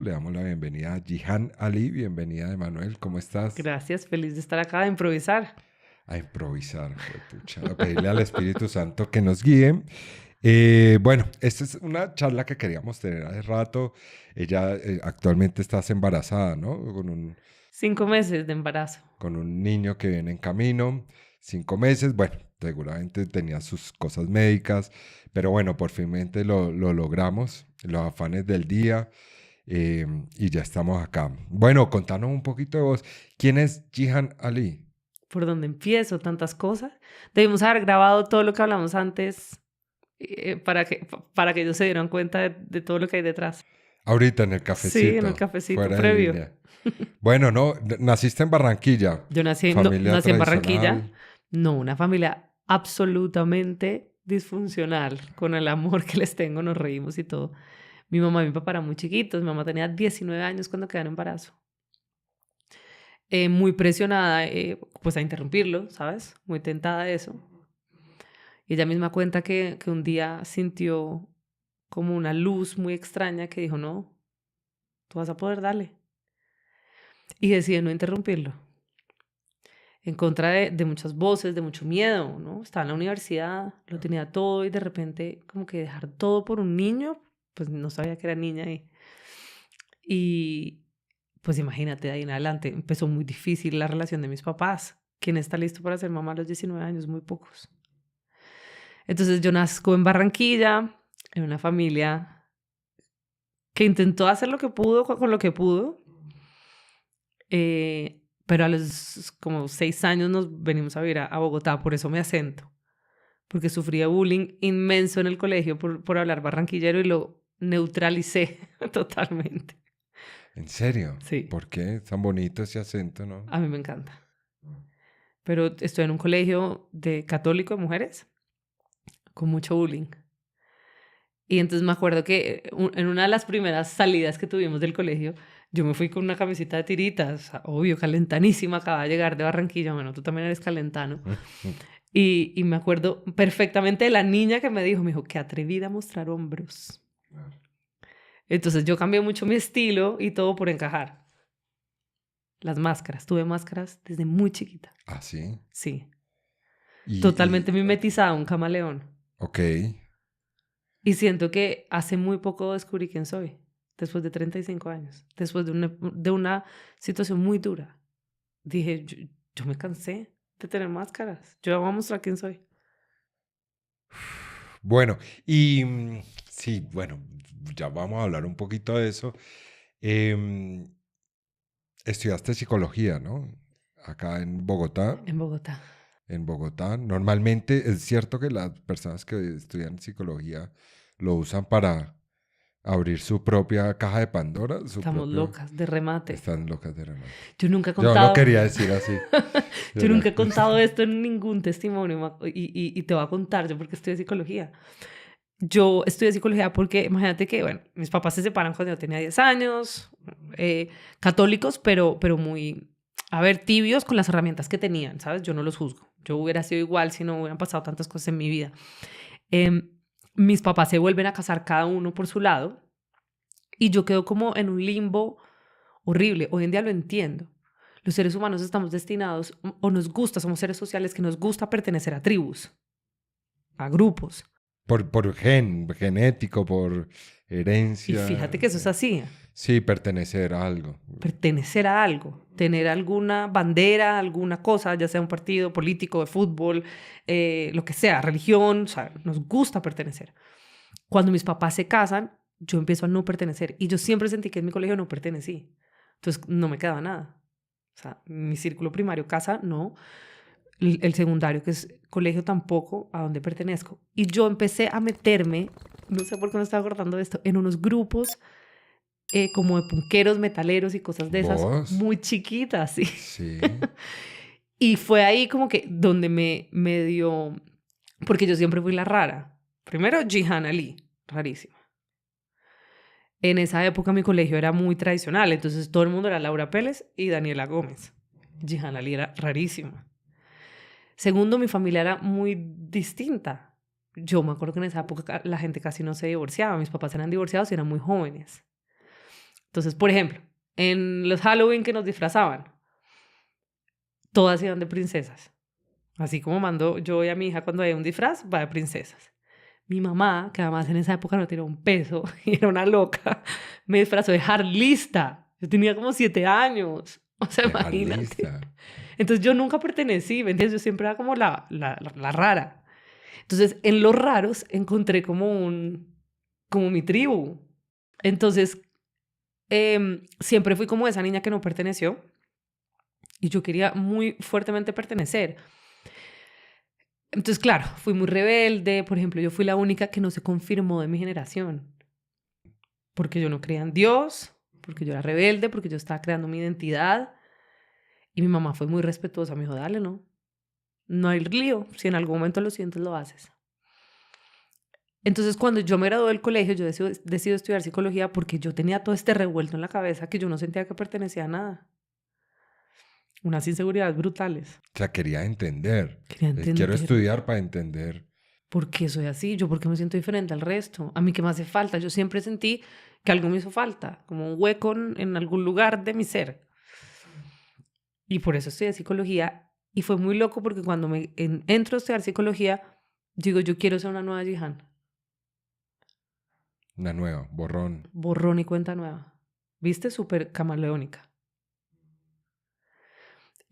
Le damos la bienvenida a Jihan Ali. Bienvenida, Emanuel. ¿Cómo estás? Gracias, feliz de estar acá, de improvisar. A improvisar, juepucha, a pedirle al Espíritu Santo que nos guíe. Bueno, esta es una charla que queríamos tener hace rato. Ella actualmente estás embarazada, ¿no? 5 meses de embarazo. Con un niño que viene en camino, 5 meses. Bueno, seguramente tenía sus cosas médicas, pero bueno, por finmente lo logramos. Los afanes del día. eh, y ya estamos acá. Bueno, contanos un poquito de vos. ¿Quién es Jihan Ali? ¿Por dónde empiezo? Tantas cosas. Debimos haber grabado todo lo que hablamos antes para que ellos se dieran cuenta de todo lo que hay detrás. Ahorita en el Sí, en el cafecito, cafecito fuera de previo. línea. Bueno, no, naciste en Barranquilla, Yo nací, no, familia nací en Barranquilla. tradicional. No, una familia absolutamente disfuncional. Con el amor que les tengo, nos reímos y todo. Mi mamá y mi papá eran muy chiquitos. Mi mamá tenía 19 años cuando quedó en embarazo. Muy presionada, pues a interrumpirlo, ¿sabes? Muy tentada de eso. Y ella misma cuenta que un día sintió como una luz muy extraña que dijo, no, tú vas a poder darle. Y decide no interrumpirlo. En contra de muchas voces, de mucho miedo, ¿no? Estaba en la universidad, lo tenía todo y de repente como que dejar todo por un niño, pues no sabía que era niña y pues imagínate, de ahí en adelante empezó muy difícil la relación de mis papás. ¿Quién está listo para ser mamá a los 19 años? Muy pocos. Entonces yo nazco en Barranquilla, en una familia que intentó hacer lo que pudo con lo que pudo, pero a los como 6 años nos venimos a vivir a Bogotá, por eso me acento, porque sufría bullying inmenso en el colegio por hablar barranquillero y lo neutralicé totalmente. ¿En serio? Sí, ¿Por qué? Tan bonito ese acento, ¿no? a mí me encanta. Pero estoy en un colegio de católico de mujeres con mucho bullying. Y entonces me acuerdo que en una de las primeras salidas que tuvimos del colegio, yo me fui con una camiseta de tiritas, obvio, calentanísima, acababa de llegar de Barranquilla, bueno, tú también eres calentano. Y me acuerdo perfectamente de la niña que me dijo, qué atrevida a mostrar hombros. Entonces yo cambié mucho mi estilo y todo por encajar. Las máscaras, tuve máscaras desde muy chiquita. ¿Ah, sí? Sí, Y, totalmente mimetizada, un camaleón. ok. Y siento que hace muy poco descubrí quién soy, después de 35 años, después de una situación muy dura. Dije, yo me cansé de tener máscaras, yo voy a mostrar quién soy. Bueno, y sí, bueno, ya vamos a hablar un poquito de eso. Em, Estudiaste psicología, ¿no? Acá en Bogotá. En Bogotá. En Bogotá. Normalmente es cierto que las personas que estudian psicología lo usan para abrir su propia caja de Pandora, su Estamos propio... locas, de remate. Están locas de remate. Yo nunca he Yo no contado, quería decir así. yo Pero... nunca he contado esto en ningún testimonio y te voy a contar yo porque estudié psicología. Yo estudié psicología porque, imagínate que, bueno, mis papás se separan cuando yo tenía 10 años, católicos, pero muy, a ver, tibios con las herramientas que tenían, ¿sabes? Yo no los juzgo. Yo hubiera sido igual si no hubieran pasado tantas cosas en mi vida. Em, Mis papás se vuelven a casar cada uno por su lado y yo quedo como en un limbo horrible. Hoy en día lo entiendo. Los seres humanos estamos destinados, o nos gusta, somos seres sociales que nos gusta pertenecer a tribus, a grupos. por genético, por Y fíjate herencia. que eso Sí. es así. Sí, pertenecer a algo. Pertenecer a algo, tener alguna bandera, alguna cosa, ya sea un partido político, de fútbol, lo que sea, religión, o sea, nos gusta pertenecer. Cuando mis papás se casan, yo empiezo a no pertenecer y yo siempre sentí que en mi colegio no pertenecí. Entonces no me quedaba nada. O sea, mi círculo primario, casa, no. El secundario, que es colegio, tampoco, a donde pertenezco. Y yo empecé a meterme, no sé por qué me estaba acordando de esto, en unos grupos como de punqueros, metaleros y cosas de esas, ¿Vos? muy chiquitas, sí. Sí. Y fue ahí como que donde me dio, porque yo siempre fui la rara. Primero, Jihan Ali, rarísima. En esa época mi colegio era muy tradicional, entonces todo el mundo era Laura Pérez y Daniela Gómez. Jihan Ali era rarísima. Segundo, mi familia era muy distinta. Yo me acuerdo que en esa época la gente casi no se divorciaba, mis papás eran divorciados y eran muy jóvenes. Entonces, por ejemplo, en los Halloween que nos disfrazaban, todas iban de princesas. Así como mando yo y a mi hija cuando hay un disfraz, va de princesas. Mi mamá, que además en esa época no tenía un peso y era una loca, me disfrazó de harlista. Yo tenía como 7 años. O sea, De imagínate. Harlista. Entonces yo nunca pertenecí, ¿me entiendes? Yo siempre era como la rara. Entonces en los raros encontré como mi tribu. Entonces siempre fui como esa niña que no perteneció y yo quería muy fuertemente pertenecer. Entonces, claro, fui muy rebelde. Por ejemplo, yo fui la única que no se confirmó de mi generación. Porque yo no creía en Dios, porque yo era rebelde, porque yo estaba creando mi identidad. Y mi mamá fue muy respetuosa. Me dijo, dale, no. No hay lío. Si en algún momento lo sientes, lo haces. Entonces, cuando yo me gradué del colegio, yo decido estudiar psicología porque yo tenía todo este revuelto en la cabeza que yo no sentía que pertenecía a nada. Unas inseguridades brutales. O sea, quería entender. Quería Quiero entender. estudiar para entender. ¿Por qué soy así? ¿Yo por qué me siento diferente al resto? ¿A mí qué me hace falta? Yo siempre sentí que algo me hizo falta, como un hueco en algún lugar de mi ser. Y por eso estudié psicología. Y fue muy loco porque cuando entro a estudiar psicología, digo, yo quiero ser una nueva Jihan. Una nueva, borrón. Borrón y cuenta nueva. ¿Viste? Súper camaleónica.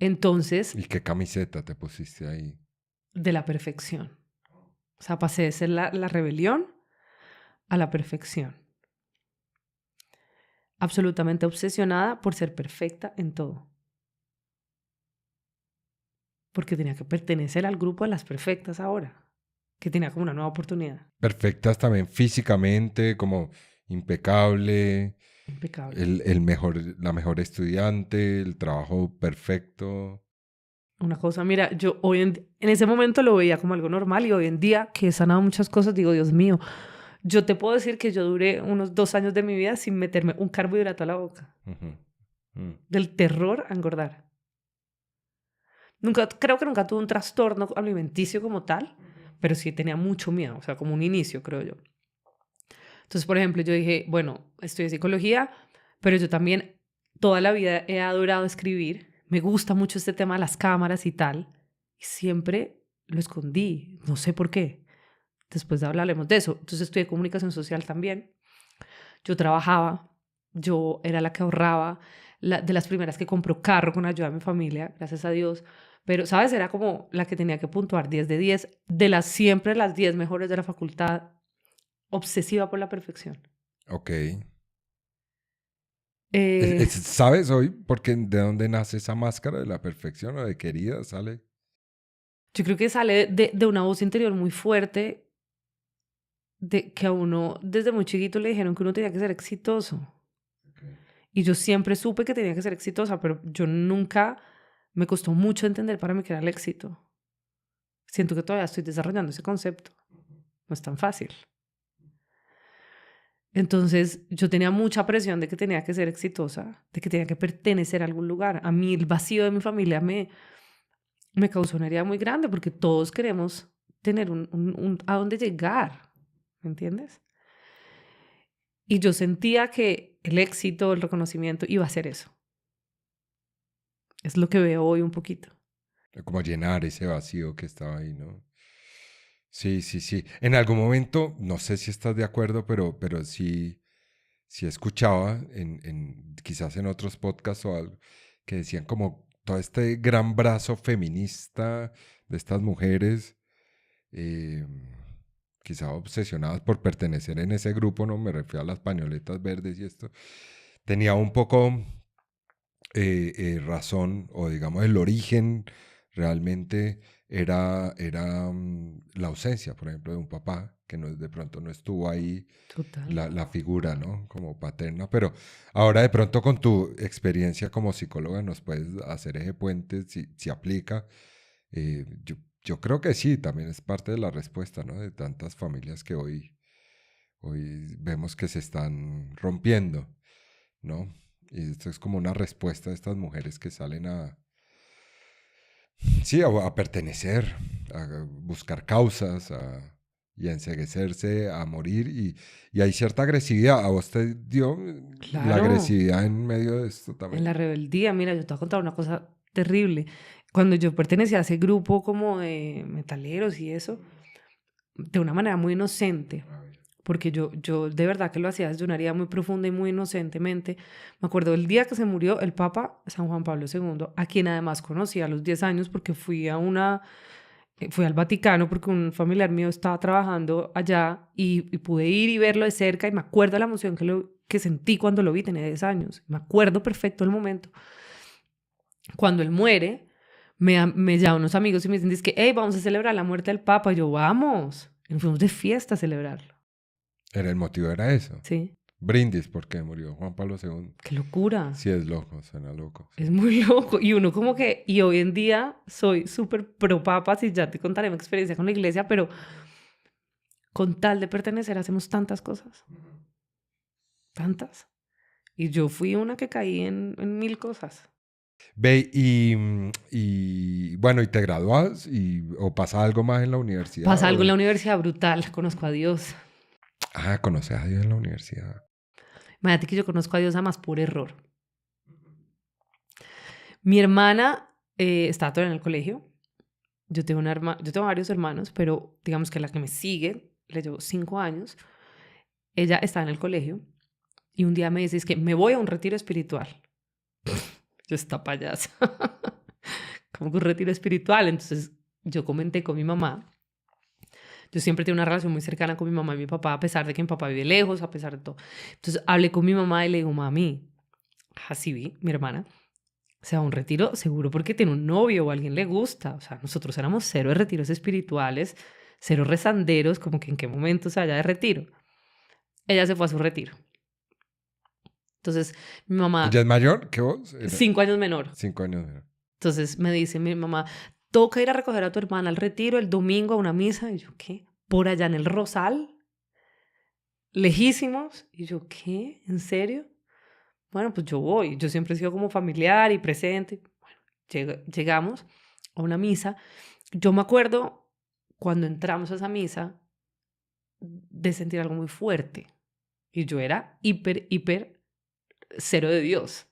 Entonces, ¿Y qué camiseta te pusiste ahí? de la perfección. O sea, pasé de ser la rebelión a la perfección. Absolutamente obsesionada por ser perfecta en todo. Porque tenía que pertenecer al grupo de las perfectas ahora, que tenía como una nueva oportunidad. Perfectas también físicamente, como impecable, Impecable. la mejor estudiante, el trabajo perfecto. Una cosa, mira, yo hoy en ese momento lo veía como algo normal y hoy en día que he sanado muchas cosas, digo, Dios mío, yo te puedo decir que yo duré unos 2 años de mi vida sin meterme un carbohidrato a la boca. Ujú. Mm. Del terror a engordar. Creo que nunca tuve un trastorno alimenticio como tal, pero sí tenía mucho miedo, o sea, como un inicio, creo yo. Entonces, por ejemplo, yo dije, bueno, estudié psicología, pero yo también toda la vida he adorado escribir. Me gusta mucho este tema de las cámaras y tal. Y siempre lo escondí. No sé por qué. Después de hablaremos de eso. Entonces estudié comunicación social también. Yo trabajaba. Yo era la que ahorraba. De las primeras que compró carro con ayuda de mi familia, gracias a Dios. Pero, ¿sabes? Era como la que tenía que puntuar 10 de 10. De siempre las 10 mejores de la facultad. Obsesiva por la perfección. Ok. Eh, ¿Sabes hoy de dónde nace esa máscara de la perfección o de querida? ¿Sale? Yo creo que sale de una voz interior muy fuerte, de que a uno desde muy chiquito le dijeron que uno tenía que ser exitoso. Y yo siempre supe que tenía que ser exitosa, pero yo nunca, me costó mucho entender para mí qué era el éxito. Siento que todavía estoy desarrollando ese concepto. No es tan fácil. Entonces yo tenía mucha presión de que tenía que ser exitosa, de que tenía que pertenecer a algún lugar. A mí el vacío de mi familia me causó una herida muy grande porque todos queremos tener a dónde llegar, ¿me entiendes? Y yo sentía que el éxito, el reconocimiento iba a ser eso. Es lo que veo hoy un poquito. Como llenar ese vacío que estaba ahí, ¿no? Sí, sí, sí. En algún momento, no sé si estás de acuerdo, pero sí, sí escuchaba quizás en otros podcasts o algo, que decían como todo este gran brazo feminista de estas mujeres, eh, quizá obsesionadas por pertenecer en ese grupo, ¿no? Me refiero a las pañoletas verdes y esto. Tenía un poco razón, o digamos el origen realmente era la ausencia, por ejemplo, de un papá que de pronto no estuvo ahí, Total. la figura, ¿no? Como paterna, pero ahora de pronto con tu experiencia como psicóloga nos puedes hacer ese puente si aplica. Yo creo que sí, también es parte de la respuesta, ¿no? De tantas familias que hoy vemos que se están rompiendo, ¿no? Y esto es como una respuesta de estas mujeres que salen sí, a pertenecer, a buscar causas, y a enceguecerse, a morir, y hay cierta agresividad. ¿A vos te dio la Claro, agresividad en medio de esto en también? la rebeldía, mira, yo te voy a contar una cosa terrible. Cuando yo pertenecía a ese grupo como de metaleros y eso, de una manera muy inocente, porque yo de verdad que lo hacía desde una herida muy profunda y muy inocentemente. Me acuerdo del día que se murió el Papa San Juan Pablo II, a quien además conocí a los 10 años porque fui al Vaticano porque un familiar mío estaba trabajando allá y pude ir y verlo de cerca y me acuerdo la emoción que sentí cuando lo vi, tenía 10 años. Me acuerdo perfecto el momento. Cuando él muere, me llaman unos amigos y me dicen, que, hey, vamos a celebrar la muerte del Papa. Y yo, vamos. Y nos fuimos de fiesta a celebrarlo. El motivo era eso. Sí. Brindis porque murió Juan Pablo II. Qué locura. Sí, es loco, suena loco. Sí. Es muy loco. Y uno como que, y hoy en día soy súper pro papas y ya te contaré mi experiencia con la iglesia, pero con tal de pertenecer hacemos tantas cosas. Tantas. Y yo fui una que caí en mil cosas. Ve, y bueno, ¿y te gradúas? ¿O pasa algo más en la universidad? Pasa algo en la universidad brutal. Conozco a Dios. Ah, conoces a Dios en la universidad. Imagínate que yo conozco a Dios además por error. Mi hermana estaba todavía en el colegio. Yo tengo varios hermanos, pero digamos que la que me sigue, le llevo 5 años, ella está en el colegio y un día me dice, es que me voy a un retiro espiritual. Yo, esta payasa. Como que un retiro espiritual. Entonces yo comenté con mi mamá. Yo siempre tengo una relación muy cercana con mi mamá y mi papá, a pesar de que mi papá vive lejos, a pesar de todo. Entonces hablé con mi mamá y le digo, mami, así vi, mi hermana, se va a un retiro seguro porque tiene un novio o a alguien le gusta. O sea, nosotros éramos cero de retiros espirituales, cero rezanderos, como que en qué momento se vaya de retiro. Ella se fue a su retiro. Entonces, mi mamá... ¿Ella es mayor que vos? 5 años menor. 5 años menor. Entonces me dice mi mamá, toca ir a recoger a tu hermana al retiro el domingo a una misa. Y yo, ¿qué? Por allá en el Rosal, lejísimos. Y yo, ¿qué? ¿En serio? Bueno, pues yo voy. Yo siempre he sido como familiar y presente. Bueno, llegamos a una misa. Yo me acuerdo cuando entramos a esa misa de sentir algo muy fuerte. Y yo era hiper cero de Dios.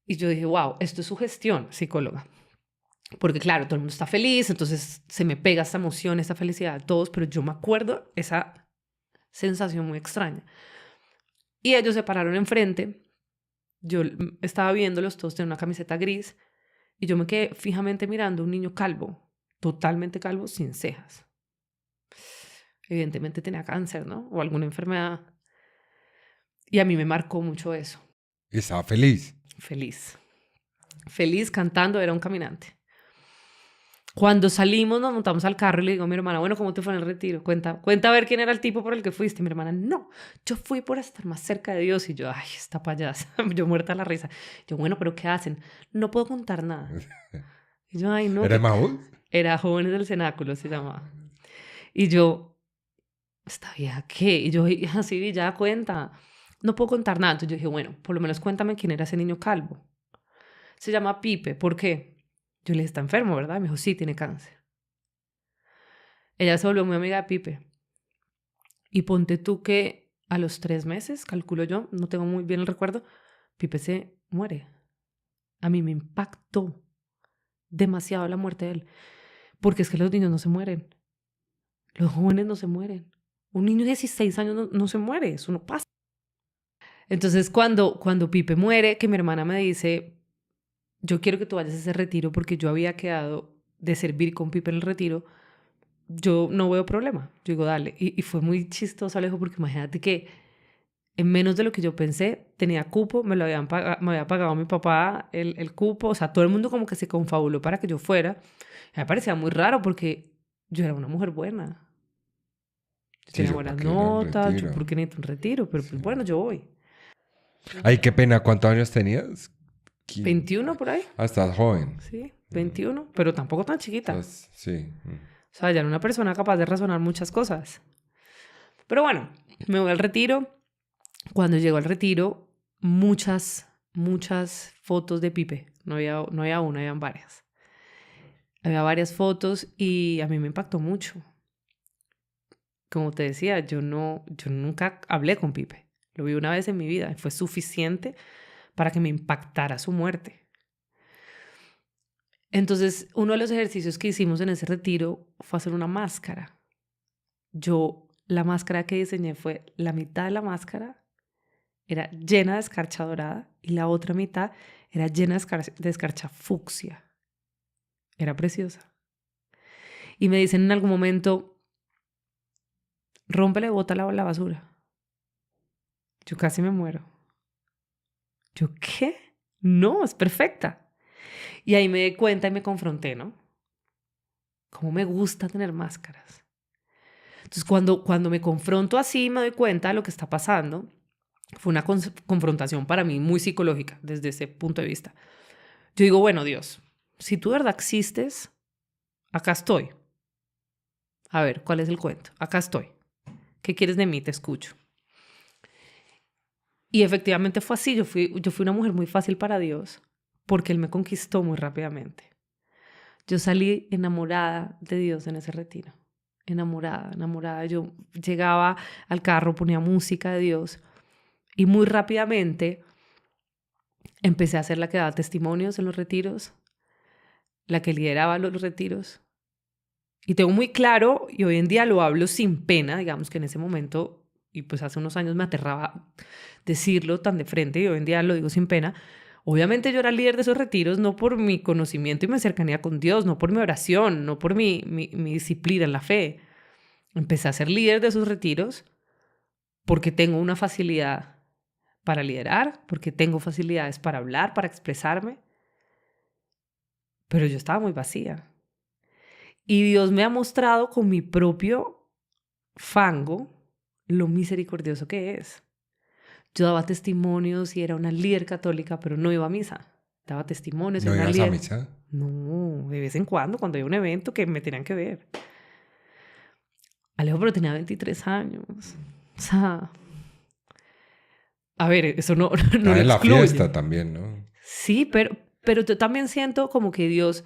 Y yo dije, wow, esto es sugestión, psicóloga. Porque claro, todo el mundo está feliz, entonces se me pega esta emoción, esta felicidad a todos, pero yo me acuerdo esa sensación muy extraña. Y ellos se pararon enfrente, yo estaba viéndolos, todos tenían una camiseta gris, y yo me quedé fijamente mirando a un niño calvo, totalmente calvo, sin cejas. Evidentemente tenía cáncer, ¿no? O alguna enfermedad. Y a mí me marcó mucho eso. ¿Y estaba feliz? Feliz. Feliz cantando, era un caminante. Cuando salimos, nos montamos al carro y le digo a mi hermana, bueno, ¿cómo te fue en el retiro? Cuenta a ver quién era el tipo por el que fuiste. Y mi hermana, no, yo fui por estar más cerca de Dios. Y yo, ay, esta payasa, yo muerta de la risa. Yo, bueno, ¿pero qué hacen? No puedo contar nada. Y yo, ay, no. ¿Era Maús? Era Jóvenes del Cenáculo, se llamaba. Y yo, ¿esta vieja qué? Y yo, así, ya cuenta. No puedo contar nada. Entonces yo dije, bueno, por lo menos cuéntame quién era ese niño calvo. Se llama Pipe, ¿por qué? Yo le dije, está enfermo, ¿verdad? Me dijo, sí, tiene cáncer. Ella se volvió muy amiga de Pipe. Y ponte tú que a los 3 meses, calculo yo, no tengo muy bien el recuerdo, Pipe se muere. A mí me impactó demasiado la muerte de él. Porque es que los niños no se mueren. Los jóvenes no se mueren. Un niño de 16 años no se muere, eso no pasa. Entonces, cuando Pipe muere, que mi hermana me dice, yo quiero que tú vayas a ese retiro porque yo había quedado de servir con Pipe en el retiro, yo no veo problema. Yo digo, dale. Y fue muy chistoso, Alejo, porque imagínate que en menos de lo que yo pensé, tenía cupo, me había pagado mi papá el cupo, o sea, todo el mundo como que se confabuló para que yo fuera. Me parecía muy raro porque yo era una mujer buena. Yo tenía buenas notas, yo porque necesito un retiro, pero pues bueno, yo voy. Ay, qué pena, ¿cuántos años tenías? 21 por ahí. Ah, estás joven. Sí, 21, pero tampoco tan chiquita. Entonces, sí. O sea, ya era una persona capaz de razonar muchas cosas. Pero bueno, me voy al retiro. Cuando llego al retiro, muchas fotos de Pipe. No había una, habían varias. Había varias fotos y a mí me impactó mucho. como te decía, yo nunca hablé con Pipe. Lo vi una vez en mi vida y fue suficiente para que me impactara su muerte. Entonces, uno de los ejercicios que hicimos en ese retiro fue hacer una máscara. La máscara que diseñé fue la mitad de la máscara era llena de escarcha dorada y la otra mitad era llena de escarcha fucsia. Era preciosa. Y me dicen en algún momento, rómpele, bótala a la basura. Yo casi me muero. ¿Yo qué? No, es perfecta. Y ahí me di cuenta y me confronté, ¿no? Cómo me gusta tener máscaras. Entonces, cuando me confronto así, me doy cuenta de lo que está pasando. Fue una confrontación para mí muy psicológica desde ese punto de vista. Yo digo, bueno, Dios, si tú de verdad existes, acá estoy. A ver, ¿cuál es el cuento? Acá estoy. ¿Qué quieres de mí? Te escucho. Y efectivamente fue así. Yo fui una mujer muy fácil para Dios porque Él me conquistó muy rápidamente. Yo salí enamorada de Dios en ese retiro. Enamorada, enamorada. Yo llegaba al carro, ponía música de Dios y muy rápidamente empecé a ser la que daba testimonios en los retiros, la que lideraba los retiros. Y tengo muy claro, y hoy en día lo hablo sin pena, digamos que en ese momento, y pues hace unos años me aterraba decirlo tan de frente, y hoy en día lo digo sin pena. Obviamente yo era líder de esos retiros no por mi conocimiento y mi cercanía con Dios, no por mi oración, no por mi disciplina en la fe. Empecé a ser líder de esos retiros porque tengo una facilidad para liderar, porque tengo facilidades para hablar, para expresarme. Pero yo estaba muy vacía. Y Dios me ha mostrado con mi propio fango lo misericordioso que es. Yo daba testimonios y era una líder católica, pero no iba a misa. Daba testimonios. ¿No era una ibas a líder. misa? No, de vez en cuando había un evento que me tenían que ver. Alejo, pero tenía 23 años. O sea, a ver, eso no lo En la excluye. fiesta también, ¿no? Sí, pero yo también siento como que Dios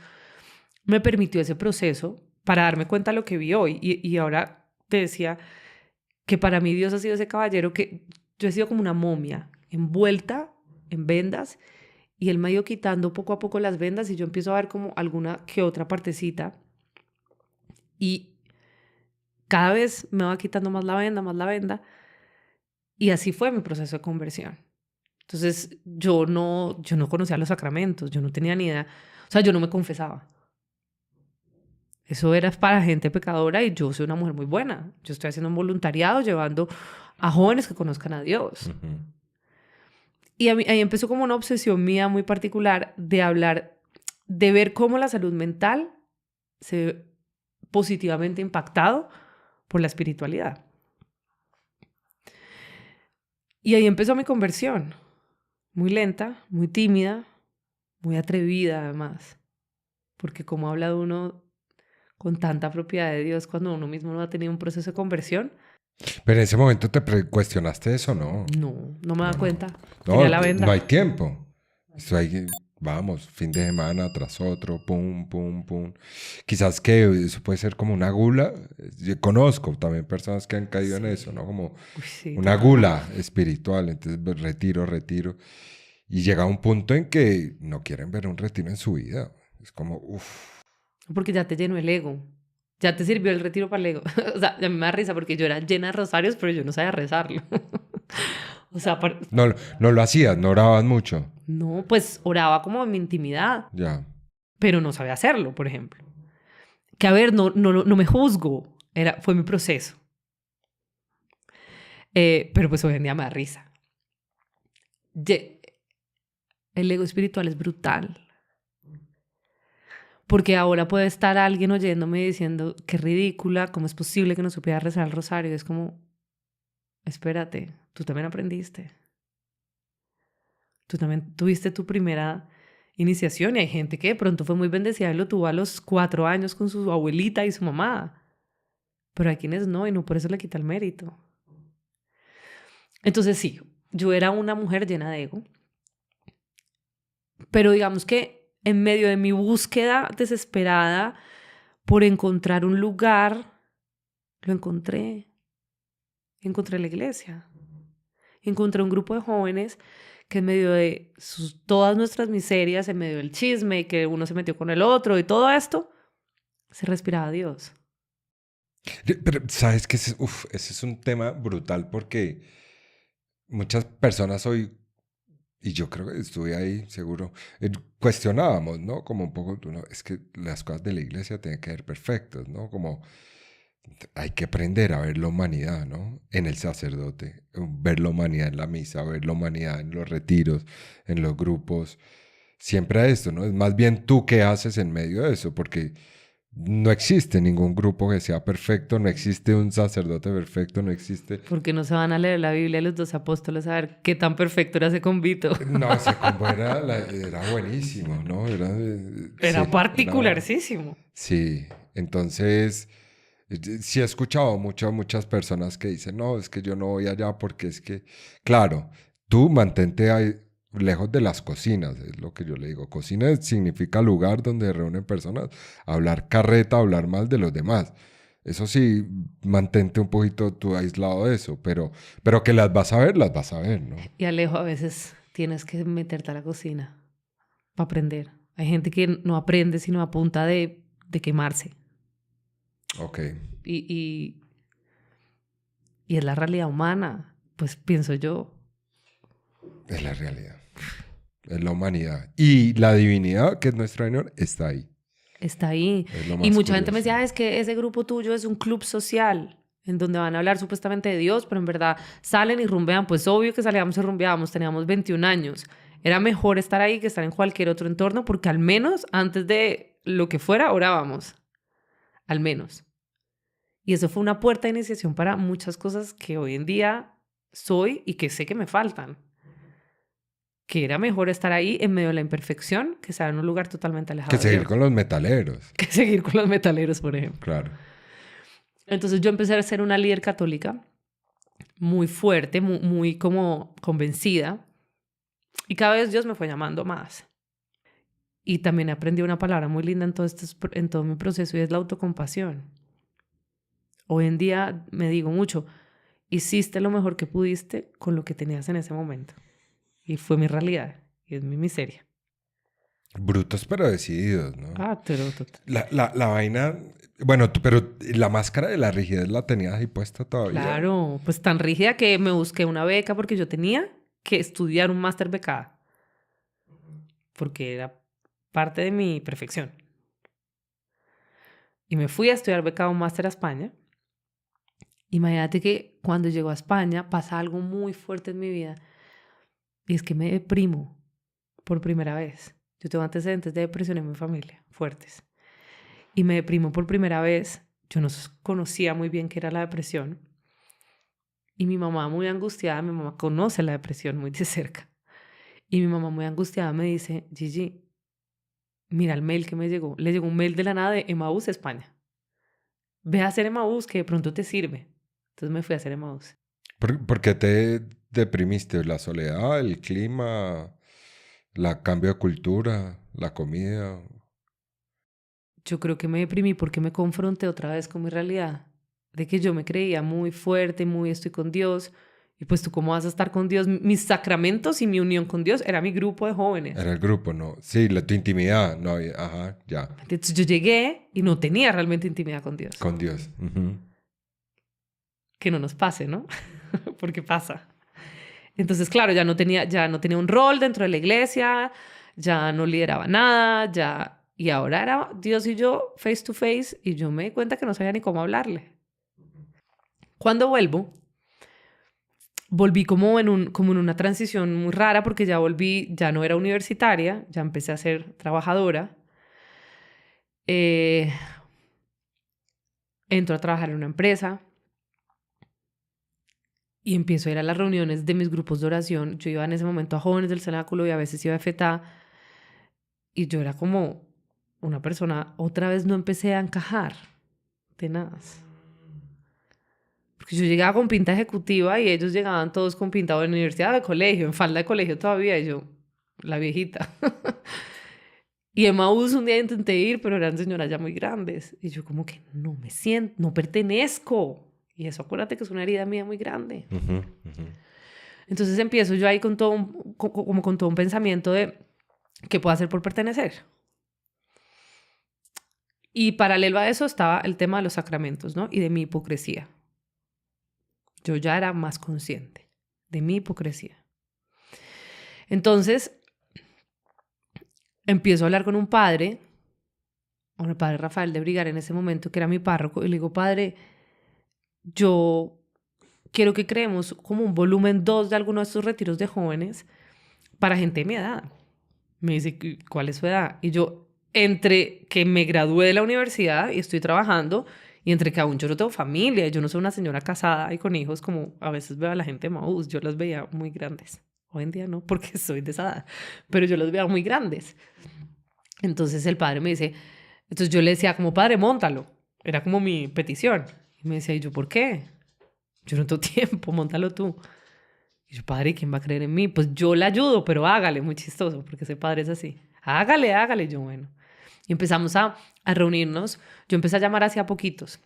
me permitió ese proceso para darme cuenta de lo que vi hoy. Y ahora te decía que para mí Dios ha sido ese caballero que yo he sido como una momia, envuelta en vendas, y Él me ha ido quitando poco a poco las vendas y yo empiezo a ver como alguna que otra partecita. Y cada vez me va quitando más la venda, más la venda. Y así fue mi proceso de conversión. Entonces yo no conocía los sacramentos, yo no tenía ni idea. O sea, yo no me confesaba. Eso era para gente pecadora y yo soy una mujer muy buena. Yo estoy haciendo un voluntariado llevando a jóvenes que conozcan a Dios. Uh-huh. Y ahí empezó como una obsesión mía muy particular de hablar, de ver cómo la salud mental se ve positivamente impactado por la espiritualidad. Y ahí empezó mi conversión. Muy lenta, muy tímida, muy atrevida además. Porque como ha hablado uno con tanta propiedad de Dios cuando uno mismo no ha tenido un proceso de conversión. Pero en ese momento te cuestionaste eso, ¿no? No me da cuenta. No, Tenía la venda. no hay tiempo. Esto hay, vamos, fin de semana tras otro, pum, pum, pum. Quizás que eso puede ser como una gula. Yo conozco también personas que han caído en eso, ¿no? Como Sí, una total. gula espiritual. Entonces, retiro. Y llega un punto en que no quieren ver un retiro en su vida. Es como, uff. Porque ya te llenó el ego. Ya te sirvió el retiro para el ego. O sea, a mí me da risa porque yo era llena de rosarios, pero yo no sabía rezarlo. O sea, No lo hacías, no orabas mucho. no, pues oraba como en mi intimidad, Ya. pero no sabía hacerlo, por ejemplo. Que a ver, no me juzgo. Fue mi proceso. Pero pues hoy en día me da risa. El ego espiritual es brutal. Porque ahora puede estar alguien oyéndome diciendo, qué ridícula, ¿cómo es posible que no supiera rezar el rosario? Es como, espérate, tú también aprendiste. Tú también tuviste tu primera iniciación y hay gente que de pronto fue muy bendecida y lo tuvo a los 4 años con su abuelita y su mamá. Pero hay quienes no y no por eso le quita el mérito. Entonces sí, yo era una mujer llena de ego. Pero digamos que en medio de mi búsqueda desesperada por encontrar un lugar, lo encontré. encontré la iglesia. Encontré un grupo de jóvenes que en medio de todas nuestras miserias, en medio del chisme, que uno se metió con el otro y todo esto, se respiraba a Dios. Pero sabes que ese es un tema brutal porque muchas personas hoy, y yo creo que estuve ahí seguro, cuestionábamos, ¿no? Como un poco, no, es que las cosas de la iglesia tienen que ser perfectas, ¿no? Como hay que aprender a ver la humanidad, ¿no? En el sacerdote, ver la humanidad en la misa, ver la humanidad en los retiros, en los grupos. Siempre esto, ¿no? Es más bien tú qué haces en medio de eso, porque no existe ningún grupo que sea perfecto, no existe un sacerdote perfecto, no existe... Porque no se van a leer la Biblia los 12 apóstoles a ver qué tan perfecto era ese convito. No, ese combo era buenísimo, ¿no? Era Sí, particularísimo. sí, entonces sí he escuchado muchas personas que dicen, no, es que yo no voy allá porque es que, claro, tú mantente ahí lejos de las cocinas, es lo que yo le digo. Cocina significa lugar donde se reúnen personas a hablar carreta, a hablar mal de los demás. Eso sí, mantente un poquito tú aislado de eso, pero que las vas a ver, ¿no? Y Alejo, a veces tienes que meterte a la cocina para aprender. Hay gente que no aprende sino a punta de quemarse. Ok, Y, y es la realidad humana, pues pienso yo. es la realidad, es la humanidad. Y la divinidad, que es nuestro Señor, está ahí. Está ahí. Es lo Y más mucha gente me curioso. decía, es que ese grupo tuyo es un club social en donde van a hablar supuestamente de Dios, pero en verdad salen y rumbean. Pues obvio que salíamos y rumbeábamos, teníamos 21 años. Era mejor estar ahí que estar en cualquier otro entorno porque al menos antes de lo que fuera orábamos. Al menos. Y eso fue una puerta de iniciación para muchas cosas que hoy en día soy y que sé que me faltan. Que era mejor estar ahí en medio de la imperfección que estar en un lugar totalmente alejado Que de seguir Dios. con los metaleros, Que seguir con los metaleros, por ejemplo. claro. Entonces yo empecé a ser una líder católica muy fuerte, muy como convencida. Y cada vez Dios me fue llamando más. Y también aprendí una palabra muy linda en todo mi proceso y es la autocompasión. Hoy en día me digo mucho, hiciste lo mejor que pudiste con lo que tenías en ese momento. Y fue mi realidad y es mi miseria. Brutos pero decididos, ¿no? Ah, pero total. La vaina, bueno, pero la máscara de la rigidez la tenías ahí puesta todavía. Claro, pues tan rígida que me busqué una beca porque yo tenía que estudiar un máster becada. Porque era parte de mi perfección. Y me fui a estudiar becado un máster a España. Imagínate que cuando llego a España pasa algo muy fuerte en mi vida. Y es que me deprimo por primera vez. Yo tengo antecedentes de depresión en mi familia, fuertes. Y me deprimo por primera vez. Yo no conocía muy bien qué era la depresión. Y mi mamá muy angustiada, mi mamá conoce la depresión muy de cerca. Y mi mamá muy angustiada me dice, Gigi, mira el mail que me llegó. Le llegó un mail de la nada de Emaús, España. Ve a hacer Emaús, que de pronto te sirve. Entonces me fui a hacer Emaús. ¿Por qué te deprimiste? ¿La soledad, el clima, la cambio de cultura, la comida? Yo creo que me deprimí porque me confronté otra vez con mi realidad. De que yo me creía muy fuerte, muy estoy con Dios. Y pues tú, ¿cómo vas a estar con Dios? Mis sacramentos y mi unión con Dios era mi grupo de jóvenes. Era el grupo, ¿no? Sí, tu intimidad, no había, ajá, ya, Entonces yo llegué y no tenía realmente intimidad con Dios. con Dios. Ujú. Que no nos pase, ¿no? Porque pasa. Entonces, claro, ya no tenía un rol dentro de la iglesia, ya no lideraba nada, ya... Y ahora era Dios y yo face to face y yo me di cuenta que no sabía ni cómo hablarle. Cuando volví como en una transición muy rara porque ya volví, ya no era universitaria, ya empecé a ser trabajadora. Eh, Entro a trabajar en una empresa y empiezo a ir a las reuniones de mis grupos de oración. Yo iba en ese momento a Jóvenes del Cenáculo y a veces iba a FETA y yo era como una persona, otra vez no empecé a encajar, tenaz. Porque yo llegaba con pinta ejecutiva y ellos llegaban todos con pinta de universidad, de colegio, en falda de colegio todavía, y yo, la viejita. Y Emaús un día intenté ir, pero eran señoras ya muy grandes. Y yo como que no me siento, no pertenezco. Y eso, acuérdate que es una herida mía muy grande. Ujú, ujú. Entonces empiezo yo ahí con todo como con todo un pensamiento de qué puedo hacer por pertenecer. Y paralelo a eso estaba el tema de los sacramentos, ¿no? Y de mi hipocresía. Yo ya era más consciente de mi hipocresía. Entonces, empiezo a hablar con el padre Rafael de Brigar en ese momento, que era mi párroco, y le digo, padre, yo quiero que creemos como un volumen 2 de algunos de estos retiros de jóvenes para gente de mi edad. Me dice, ¿cuál es su edad? Y yo, entre que me gradué de la universidad y estoy trabajando, y entre que aún yo no tengo familia, yo no soy una señora casada y con hijos, como a veces veo a la gente de Maús, yo las veía muy grandes. Hoy en día no, porque soy de esa edad, pero yo los veía muy grandes. Entonces el padre me dice, entonces yo le decía como, padre, móntalo. Era como mi petición. Y me decía, ¿y yo por qué? Yo no tengo tiempo, móntalo tú. Y yo, padre, ¿quién va a creer en mí? Pues yo le ayudo, pero hágale, muy chistoso, porque ese padre es así. Hágale, hágale. Yo, bueno. Y empezamos a reunirnos. Yo empecé a llamar hacia poquitos.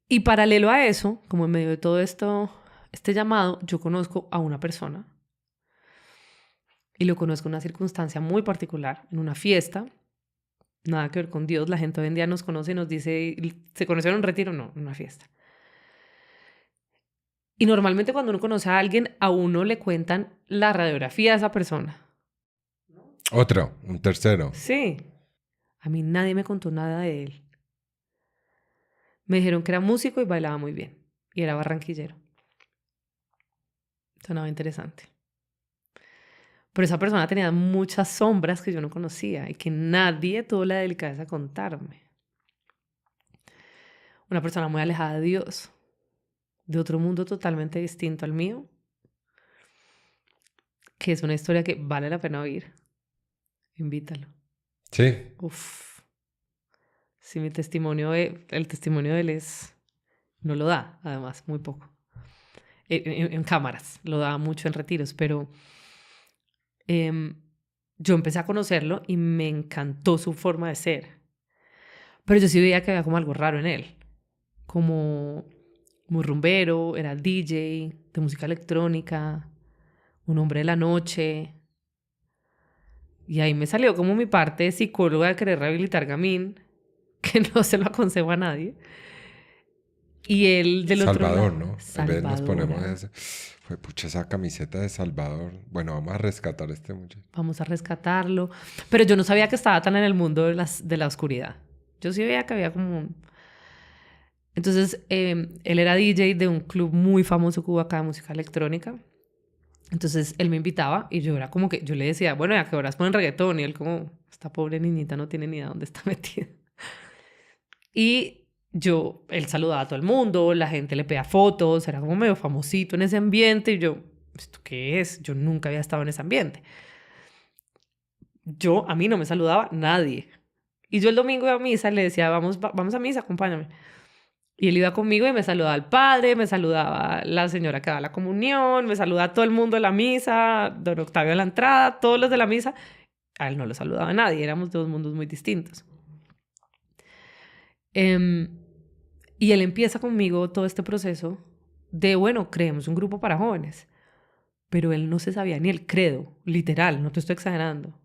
Y paralelo a eso, como en medio de todo esto, este llamado, yo conozco a una persona. Y lo conozco en una circunstancia muy particular, en una fiesta. Nada que ver con Dios. La gente hoy en día nos conoce y nos dice, ¿se conocieron en un retiro? No, en una fiesta. Y normalmente cuando uno conoce a alguien, a uno le cuentan la radiografía de esa persona. Otro, un tercero. Sí. A mí nadie me contó nada de él. Me dijeron que era músico y bailaba muy bien. Y era barranquillero. Sonaba interesante. Pero esa persona tenía muchas sombras que yo no conocía y que nadie tuvo la delicadeza de contarme. Una persona muy alejada de Dios, de otro mundo totalmente distinto al mío, que es una historia que vale la pena oír. Invítalo. Sí. Uf. Sí, el testimonio de él no lo da, además, muy poco. En cámaras, lo da mucho en retiros, pero yo empecé a conocerlo y me encantó su forma de ser. Pero yo sí veía que había como algo raro en él. Como muy rumbero, era DJ de música electrónica, un hombre de la noche. Y ahí me salió como mi parte de psicóloga de querer rehabilitar Gamín, que no se lo aconsejo a nadie. Y él del otro Salvador, lado, ¿no? En vez nos Salvador. ponemos ese. Fue pucha esa camiseta de Salvador. Bueno, vamos a rescatar a este muchacho. Vamos a rescatarlo. Pero yo no sabía que estaba tan en el mundo de la oscuridad. Yo sí veía que había como Entonces, él era DJ de un club muy famoso que hubo acá de música electrónica. Entonces, él me invitaba y yo era como que, yo le decía, bueno, ¿y a qué horas ponen reggaetón? Y él como, esta pobre niñita no tiene ni idea dónde está metida. Y él saludaba a todo el mundo, la gente le pedía fotos, era como medio famosito en ese ambiente. Y yo, ¿esto qué es? Yo nunca había estado en ese ambiente. A mí no me saludaba nadie. Y yo el domingo iba a misa y le decía, vamos a misa, acompáñame. Y él iba conmigo y me saludaba al padre, me saludaba la señora que daba la comunión, me saludaba a todo el mundo de la misa, don Octavio a la entrada, todos los de la misa. A él no lo saludaba a nadie, éramos dos mundos muy distintos. Y él empieza conmigo todo este proceso de, bueno, creemos un grupo para jóvenes. Pero él no se sabía ni el credo, literal, no te estoy exagerando.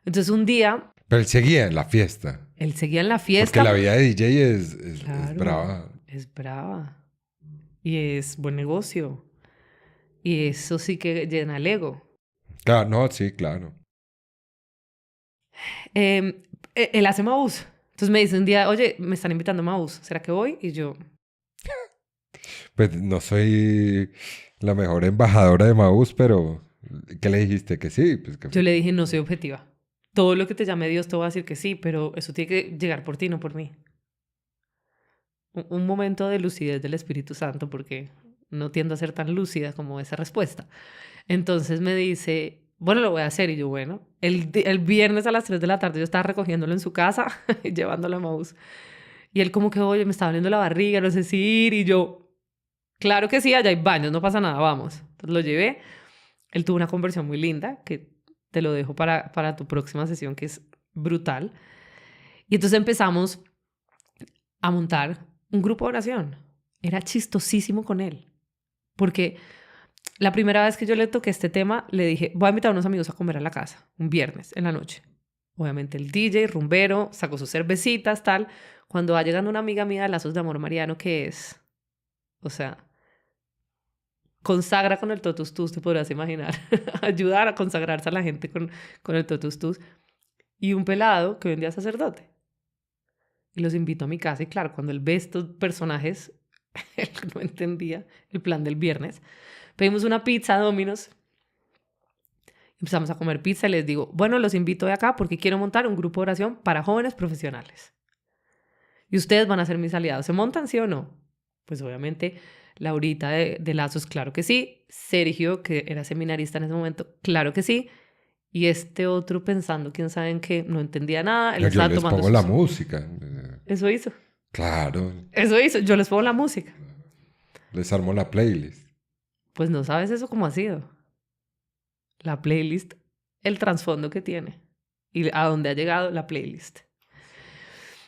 Entonces un día... Pero él seguía en la fiesta. Él seguía en la fiesta. Porque la vida de DJ es Claro, brava. es brava. Y es buen negocio. Y eso sí que llena el ego. Claro, no, sí, claro. Él hace Maús. Entonces me dice un día, oye, me están invitando a Maús, ¿será que voy? Y yo... Pues no soy la mejor embajadora de Maús, pero ¿qué le dijiste? Que sí. Pues que... Yo le dije, no soy objetiva. Todo lo que te llame Dios te va a decir que sí, pero eso tiene que llegar por ti, no por mí. Un momento de lucidez del Espíritu Santo, porque no tiendo a ser tan lúcida como esa respuesta. Entonces me dice, bueno, lo voy a hacer. Y yo, bueno, el viernes a las 3 de la tarde yo estaba recogiéndolo en su casa y llevándolo a Maús. Y él como que, oye, me estaba doliendo la barriga, no sé si ir. Y yo, claro que sí, allá hay baños, no pasa nada, vamos. Entonces lo llevé. Él tuvo una conversión muy linda, que te lo dejo para tu próxima sesión, que es brutal. Y entonces empezamos a montar un grupo de oración. Era chistosísimo con él. Porque la primera vez que yo le toqué este tema, le dije, voy a invitar a unos amigos a comer a la casa, un viernes en la noche. Obviamente el DJ, rumbero, sacó sus cervecitas, tal. Cuando va llegando una amiga mía de Lazos de Amor Mariano, que es, o sea, consagra con el totus tus, te podrás imaginar. Ayudar a consagrarse a la gente con el totus tus. Y un pelado que hoy en día es sacerdote. Y los invito a mi casa. Y claro, cuando él ve estos personajes, él no entendía el plan del viernes. Pedimos una pizza a Domino's. Empezamos a comer pizza y les digo, bueno, los invito de acá porque quiero montar un grupo de oración para jóvenes profesionales. Y ustedes van a ser mis aliados. ¿Se montan, sí o no? Pues obviamente Laurita de Lazos, claro que sí. Sergio, que era seminarista en ese momento, claro que sí. Y este otro pensando, quién sabe en qué, no entendía nada. Él Yo estaba les tomando pongo la música. Eso hizo. Claro, Eso hizo. Yo les pongo la música. les armo la playlist. Pues no sabes eso cómo ha sido. La playlist, el trasfondo que tiene. Y a dónde ha llegado la playlist.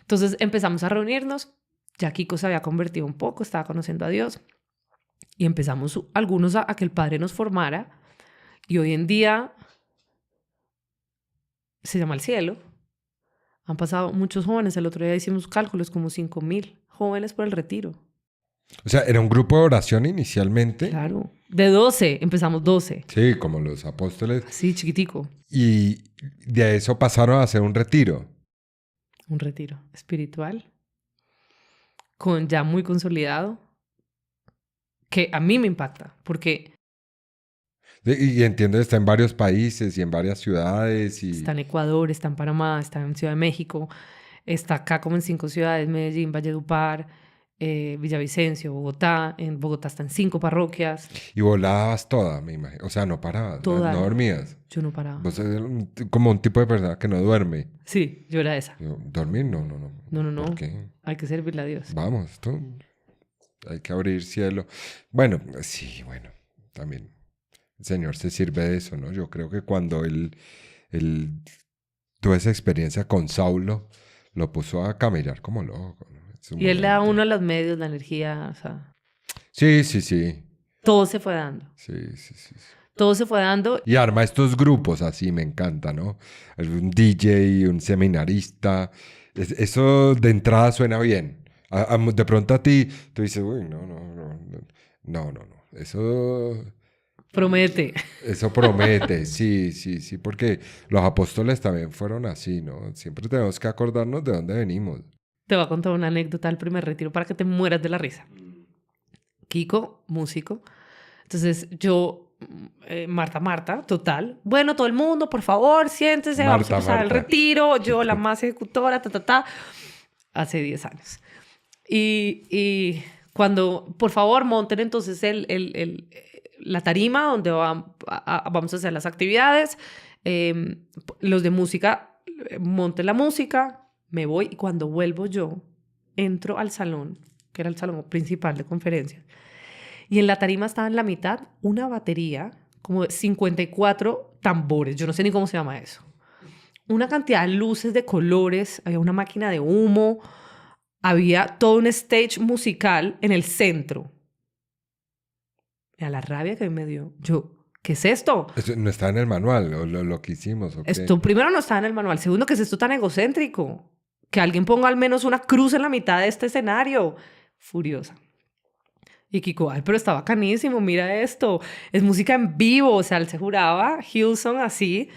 Entonces empezamos a reunirnos. Ya Kiko se había convertido un poco, estaba conociendo a Dios. Y empezamos algunos a que el Padre nos formara. Y hoy en día se llama el cielo. Han pasado muchos jóvenes. El otro día hicimos cálculos, como 5,000 jóvenes por el retiro. O sea, era un grupo de oración inicialmente. Claro. De 12, empezamos 12. Sí, como los apóstoles. Así, chiquitico. Y de eso pasaron a hacer un retiro. Un retiro espiritual. Ya muy consolidado. Que a mí me impacta. Porque Y entiendo que está en varios países y en varias ciudades. Y... está en Ecuador, está en Panamá, está en Ciudad de México. Está acá como en 5 ciudades. Medellín, Valledupar, Villavicencio, Bogotá. En Bogotá están 5 parroquias. Y volabas toda, me imagino. O sea, no parabas, Toda. no dormías. Yo no paraba. Vos eres como un tipo de persona que no duerme. Sí, yo era esa. Yo, ¿dormir? No. No. ¿Por qué? Hay que servirle a Dios. Vamos, hay que abrir cielo. Bueno, sí, también el Señor se sirve de eso, ¿no? Yo creo que cuando él tuvo esa experiencia con Saulo, lo puso a caminar como loco, ¿no? Y él le da a uno los medios, la energía, o sea... Sí. Todo se fue dando. Sí. Todo se fue dando. Y arma estos grupos así, me encanta, ¿no? Un DJ, un seminarista. Eso de entrada suena bien. De pronto a ti, tú dices, uy, no. Eso Promete. promete, sí, porque los apóstoles también fueron así, ¿no? Siempre tenemos que acordarnos de dónde venimos. Te voy a contar una anécdota del primer retiro para que te mueras de la risa. Kiko, músico. Entonces yo, Marta, total. Bueno, todo el mundo, por favor, siéntese, vamos a empezar el retiro. Yo, la más ejecutora, hace 10 años. Y cuando, por favor, monten entonces la tarima donde vamos a hacer las actividades. Los de música, monten la música. Me voy y cuando vuelvo yo, entro al salón, que era el salón principal de conferencias. Y en la tarima estaba en la mitad una batería, como de 54 tambores. Yo no sé ni cómo se llama eso. Una cantidad de luces de colores. Había una máquina de humo. Había todo un stage musical en el centro. Y a la rabia que me dio. ¿Qué es esto? Eso no está en el manual, o lo que hicimos. ¿Okay? Esto primero no está en el manual. Segundo, ¿qué es esto tan egocéntrico? Que alguien ponga al menos una cruz en la mitad de este escenario. Furiosa. Y Kiko, ay, pero está bacanísimo, mira esto. Es música en vivo. O sea, él se juraba Hillsong así.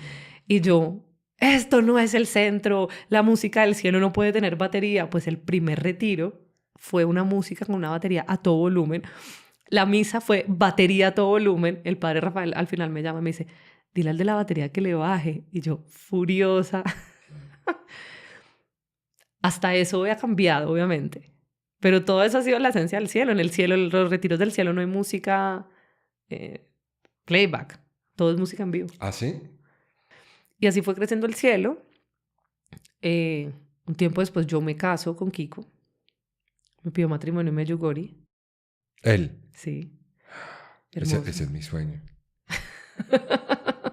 Y yo, esto no es el centro. La música del cielo no puede tener batería. Pues el primer retiro fue una música con una batería a todo volumen. La misa fue batería a todo volumen. El padre Rafael al final me llama y me dice, dile al de la batería que le baje. Y yo, furiosa. Hasta eso había cambiado, obviamente. Pero todo eso ha sido la esencia del cielo. En el cielo, en los retiros del cielo no hay música playback. Todo es música en vivo. ¿Ah, sí? Y así fue creciendo el cielo. Un tiempo después yo me caso con Kiko. Me pidió matrimonio en Medjugorje. Él. Sí. Ese es mi sueño.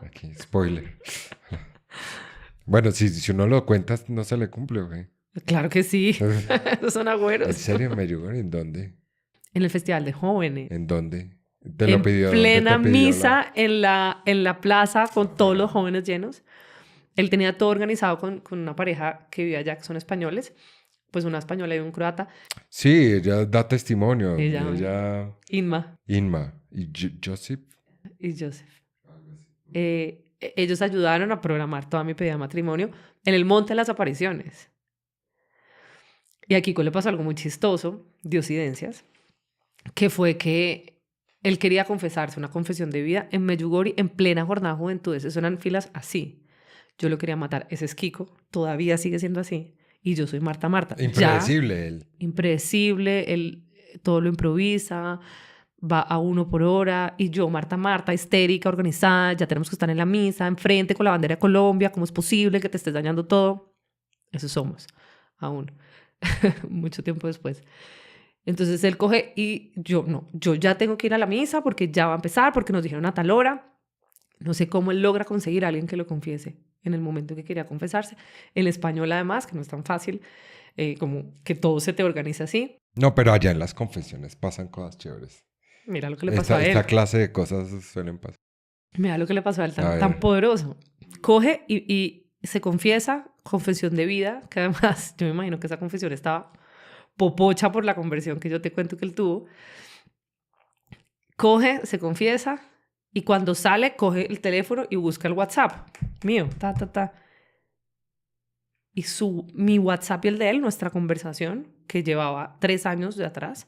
Aquí, spoiler. Bueno, si uno lo cuenta, no se le cumple, ¿ok? Claro que sí. Esos son ¿En agüeros. serio, Medjugorje? ¿En dónde? En el Festival de Jóvenes. ¿En dónde? ¿Te lo En pidió? ¿Dónde te plena pidió la...? misa en la plaza con todos los jóvenes llenos. Él tenía todo organizado con una pareja que vivía allá, que son españoles. Pues una española y un croata. Sí, ella da testimonio. Ella, Ella... Inma Inma. ¿Y Joseph? y Joseph. Ellos ayudaron a programar toda mi pedida de matrimonio en el Monte de las Apariciones. Y a Kiko le pasó algo muy chistoso, diosidencias, que fue que él quería confesarse, una confesión de vida en Medjugorje en plena jornada de juventud. Esas eran filas así. Yo lo quería matar. Ese es Kiko, todavía sigue siendo así. Y yo soy Marta Marta. Impredecible Ya, él. impredecible, él todo lo improvisa, va a 1 por hora. Y yo, Marta Marta, histérica, organizada, ya tenemos que estar en la misa, enfrente con la bandera de Colombia, ¿cómo es posible que te estés dañando todo? Eso somos, aún, mucho tiempo después. Entonces él coge y yo, no, yo ya tengo que ir a la misa porque ya va a empezar, porque nos dijeron a tal hora. No sé cómo él logra conseguir a alguien que lo confiese en el momento que quería confesarse. En español, además, que no es tan fácil, como que todo se te organiza así. No, pero allá en las confesiones pasan cosas chéveres. Mira lo que le pasó a él. Esta clase de cosas suelen pasar. Mira lo que le pasó a él A ver. tan poderoso. Coge y se confiesa, confesión de vida, que además yo me imagino que esa confesión estaba popocha por la conversión que yo te cuento que él tuvo. Coge, se confiesa y cuando sale coge el teléfono y busca el WhatsApp mío, y mi WhatsApp y el de él, nuestra conversación, que llevaba 3 años de atrás,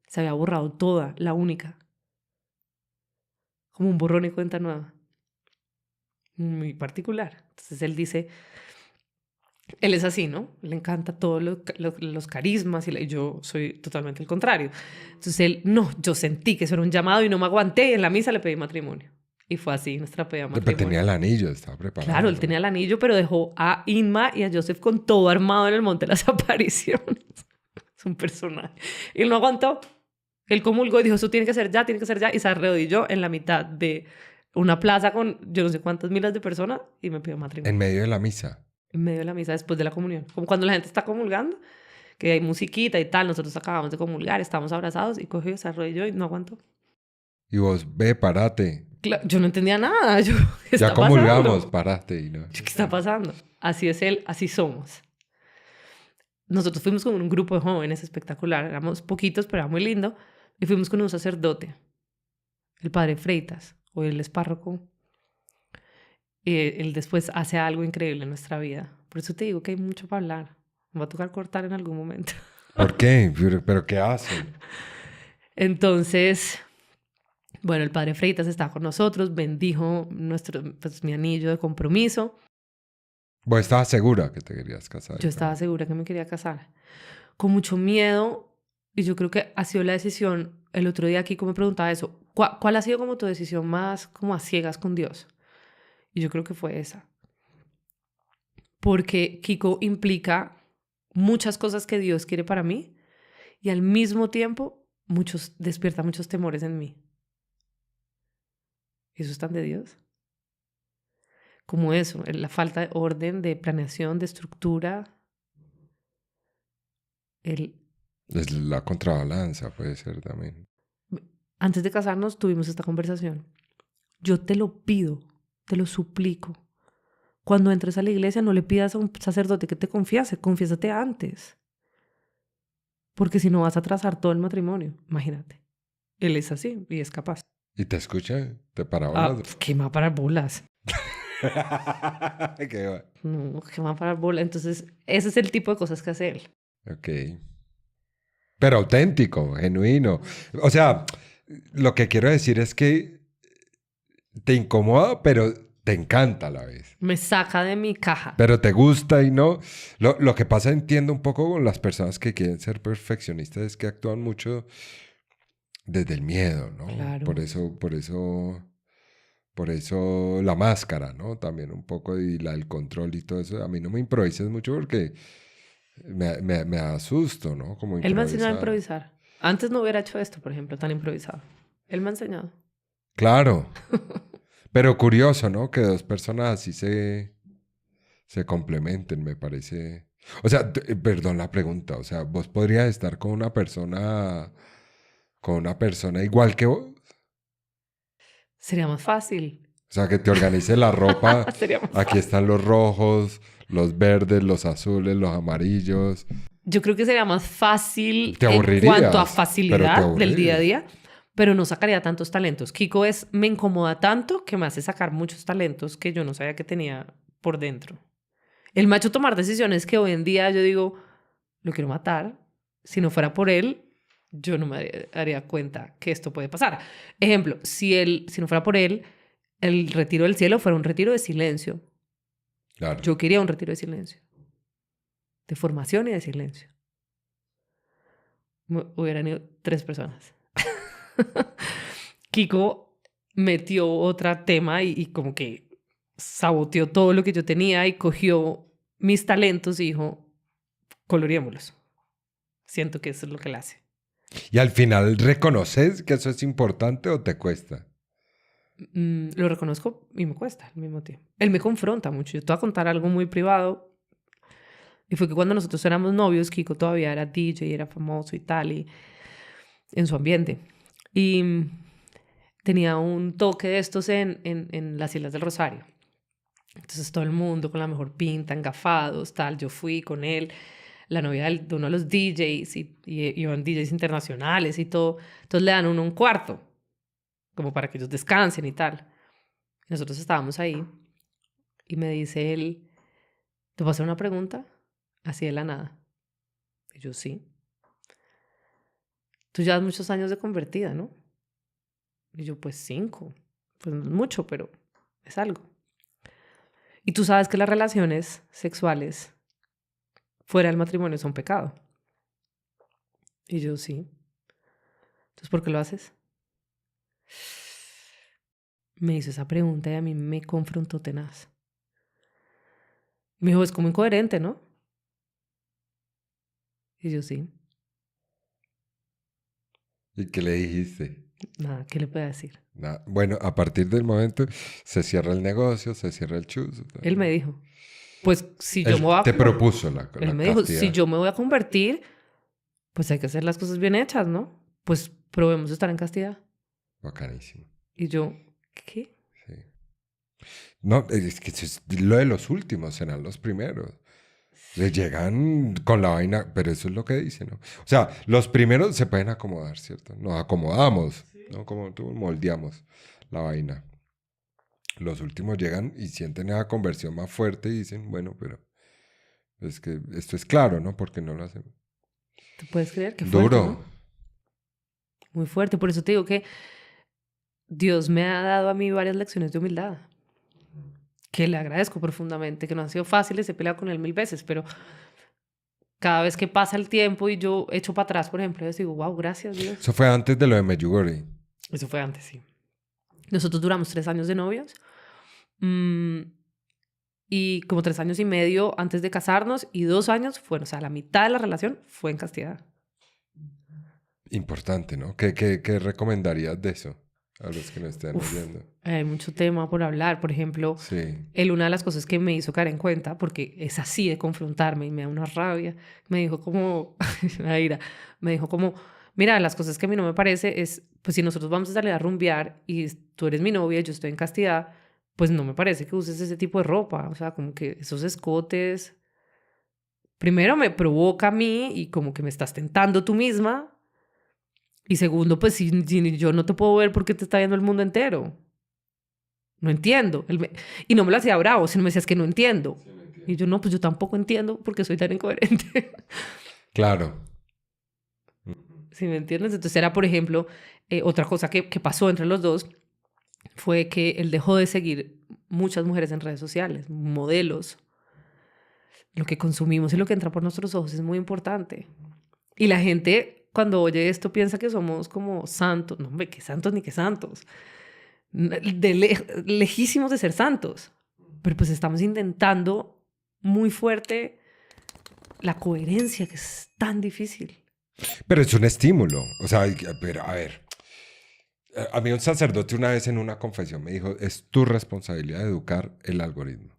se había borrado toda, la única. Como un borrón y cuenta nueva. Muy particular. Entonces él dice, él es así, ¿no? Le encanta todos los carismas y yo soy totalmente el contrario. Entonces él, no, yo sentí que eso era un llamado y no me aguanté y en la misa le pedí matrimonio. Y fue así nuestra pedida de Pero matrimonio. tenía el anillo, estaba preparado. Claro, él tenía el anillo, pero dejó a Inma y a Joseph con todo armado en el Monte de las Apariciones. Es un personaje. Y él no aguantó. Él comulgó y dijo, eso tiene que ser ya, y se arrodilló en la mitad de una plaza con yo no sé cuántas miles de personas y me pidió matrimonio. En medio de la misa. En medio de la misa, después de la comunión. Como cuando la gente está comulgando, que hay musiquita y tal, nosotros acabamos de comulgar, estábamos abrazados y cogió, se arrodilló y no aguantó. Y vos, ve, parate. Yo no entendía nada. Yo, ¿qué Ya está comulgamos, pasando? parate. Y no. ¿Qué está pasando? Así es él, así somos. Nosotros fuimos con un grupo de jóvenes espectacular. Éramos poquitos, pero era muy lindo. Y fuimos con un sacerdote, el padre Freitas, o él es párroco. Y él después hace algo increíble en nuestra vida. Por eso te digo que hay mucho para hablar. Me va a tocar cortar en algún momento. ¿Por qué? ¿Pero qué hacen? Entonces, bueno, el padre Freitas estaba con nosotros, bendijo mi anillo de compromiso. ¿Vos estabas segura que te querías casar? Yo estaba segura que me quería casar. Con mucho miedo, y yo creo que ha sido la decisión. El otro día Kiko me preguntaba eso. ¿Cuál ha sido como tu decisión más como a ciegas con Dios? Y yo creo que fue esa. Porque Kiko implica muchas cosas que Dios quiere para mí y al mismo tiempo despierta muchos temores en mí. ¿Eso es tan de Dios? Como eso, la falta de orden, de planeación, de estructura. Es la contrabalanza, puede ser también. Antes de casarnos tuvimos esta conversación. Yo te lo pido, te lo suplico. Cuando entres a la iglesia no le pidas a un sacerdote que te confiese, confiésate antes. Porque si no vas a atrasar todo el matrimonio, imagínate. Él es así y es capaz. ¿Y te escucha? ¿Te para bolas? ¿Qué más para bolas? Qué va. No, ¿qué más para bolas? Entonces, ese es el tipo de cosas que hace él. Ok. Pero auténtico, genuino. O sea, lo que quiero decir es que te incomoda, pero te encanta a la vez. Me saca de mi caja. Pero te gusta y no. Lo que pasa, entiendo un poco con las personas que quieren ser perfeccionistas, es que actúan mucho desde el miedo, ¿no? Claro. Por eso la máscara, ¿no? También un poco y el control y todo eso. A mí no me improvises mucho porque me da susto, ¿no? Como Él me ha enseñado a improvisar. Antes no hubiera hecho esto, por ejemplo, tan improvisado. Él me ha enseñado. Claro. Pero curioso, ¿no? Que dos personas así se complementen, me parece. O sea, perdón la pregunta, o sea, ¿vos podrías estar con una persona igual que vos? Sería más fácil. O sea, que te organice la ropa, Sería más aquí fácil. están los rojos, los verdes, los azules, los amarillos. Yo creo que sería más fácil Te en cuanto a aburrirías, pero te facilidad del día a aburrís. día, pero no sacaría tantos talentos. Kiko me incomoda tanto que me hace sacar muchos talentos que yo no sabía que tenía por dentro. El macho tomar decisiones que hoy en día yo digo, lo quiero matar. Si no fuera por él, yo no me daría cuenta que esto puede pasar. Ejemplo, si no fuera por él, el retiro del cielo fuera un retiro de silencio. Claro. Yo quería un retiro de silencio, de formación y de silencio. Hubieran ido 3 personas. Kiko metió otro tema y como que saboteó todo lo que yo tenía y cogió mis talentos y dijo, coloreémoslos. Siento que eso es lo que él hace. ¿Y al final reconoces que eso es importante o te cuesta? Lo reconozco y me cuesta al mismo tiempo. Él me confronta mucho. Yo te voy a contar algo muy privado. Y fue que cuando nosotros éramos novios, Kiko todavía era DJ, era famoso y tal, y en su ambiente. Y tenía un toque de estos en las Islas del Rosario. Entonces todo el mundo con la mejor pinta, engafados, tal. Yo fui con él, la novia de uno de los DJs, y iban DJs internacionales y todo. Entonces le dan uno un cuarto, como para que ellos descansen y tal. Y nosotros estábamos ahí y me dice él, ¿te puedo hacer una pregunta? Así de la nada. Y yo, sí. Tú llevas muchos años de convertida, ¿no? Y yo, pues 5. Pues no es mucho, pero es algo. Y tú sabes que las relaciones sexuales fuera del matrimonio son pecado. Y yo, sí. Entonces, ¿por qué lo haces? Me hizo esa pregunta y a mí me confrontó tenaz. Me dijo, es como incoherente, ¿no? Y yo, sí. ¿Y qué le dijiste? Nada, ¿qué le puedo decir? Nada. Bueno, a partir del momento se cierra el negocio, se cierra el chuzo. Él me dijo, pues si yo me Él voy a... te propuso Él la me dijo, si castidad. yo me voy a convertir, pues hay que hacer las cosas bien hechas, ¿no? Pues probemos estar en castidad. Bacanísimo. Y yo, ¿qué? Sí. No, es que eso es lo de los últimos, serán los primeros. Le llegan con la vaina, pero eso es lo que dicen, ¿no? O sea, los primeros se pueden acomodar, ¿cierto? Nos acomodamos, ¿no? Como tú moldeamos la vaina. Los últimos llegan y sienten esa conversión más fuerte y dicen, bueno, pero es que esto es claro, ¿no? Porque no lo hacemos. ¿Te puedes creer? Qué fuerte, Duro. ¿no? Muy fuerte. Por eso te digo que Dios me ha dado a mí varias lecciones de humildad, que le agradezco profundamente, que no han sido fáciles, he peleado con él 1000 veces, pero cada vez que pasa el tiempo y yo echo para atrás, por ejemplo, yo digo, wow, gracias Dios. Eso fue antes de lo de Medjugorje. Eso fue antes, sí. Nosotros duramos 3 años de novios. Y como 3 años y medio antes de casarnos y 2 años fueron, o sea, la mitad de la relación fue en castidad. Importante, ¿no? ¿Qué recomendarías de eso a los que nos estén oyendo? Hay mucho tema por hablar. Por ejemplo, Sí. una de las cosas que me hizo caer en cuenta, porque es así de confrontarme y me da una rabia, me dijo como, una ira, me dijo como, mira, las cosas que a mí no me parece es, pues si nosotros vamos a salir a rumbear y tú eres mi novia y yo estoy en castidad, pues no me parece que uses ese tipo de ropa. O sea, como que esos escotes, primero me provoca a mí y como que me estás tentando tú misma. Y segundo, pues si yo no te puedo ver porque te está viendo el mundo entero. No entiendo. Y no me lo hacía bravo, sino me decías que no entiendo. Sí, no entiendo. Y yo no, pues yo tampoco entiendo porque soy tan incoherente. Claro. ¿Sí me entiendes? Entonces era, por ejemplo, otra cosa que pasó entre los dos fue que él dejó de seguir muchas mujeres en redes sociales, modelos. Lo que consumimos y lo que entra por nuestros ojos es muy importante. Y la gente, cuando oye esto, piensa que somos como santos. No, hombre, qué santos ni qué santos. Lejísimos de ser santos. Pero pues estamos intentando muy fuerte la coherencia, que es tan difícil. Pero es un estímulo. O sea, pero a ver. A mí un sacerdote una vez en una confesión me dijo, es tu responsabilidad educar el algoritmo.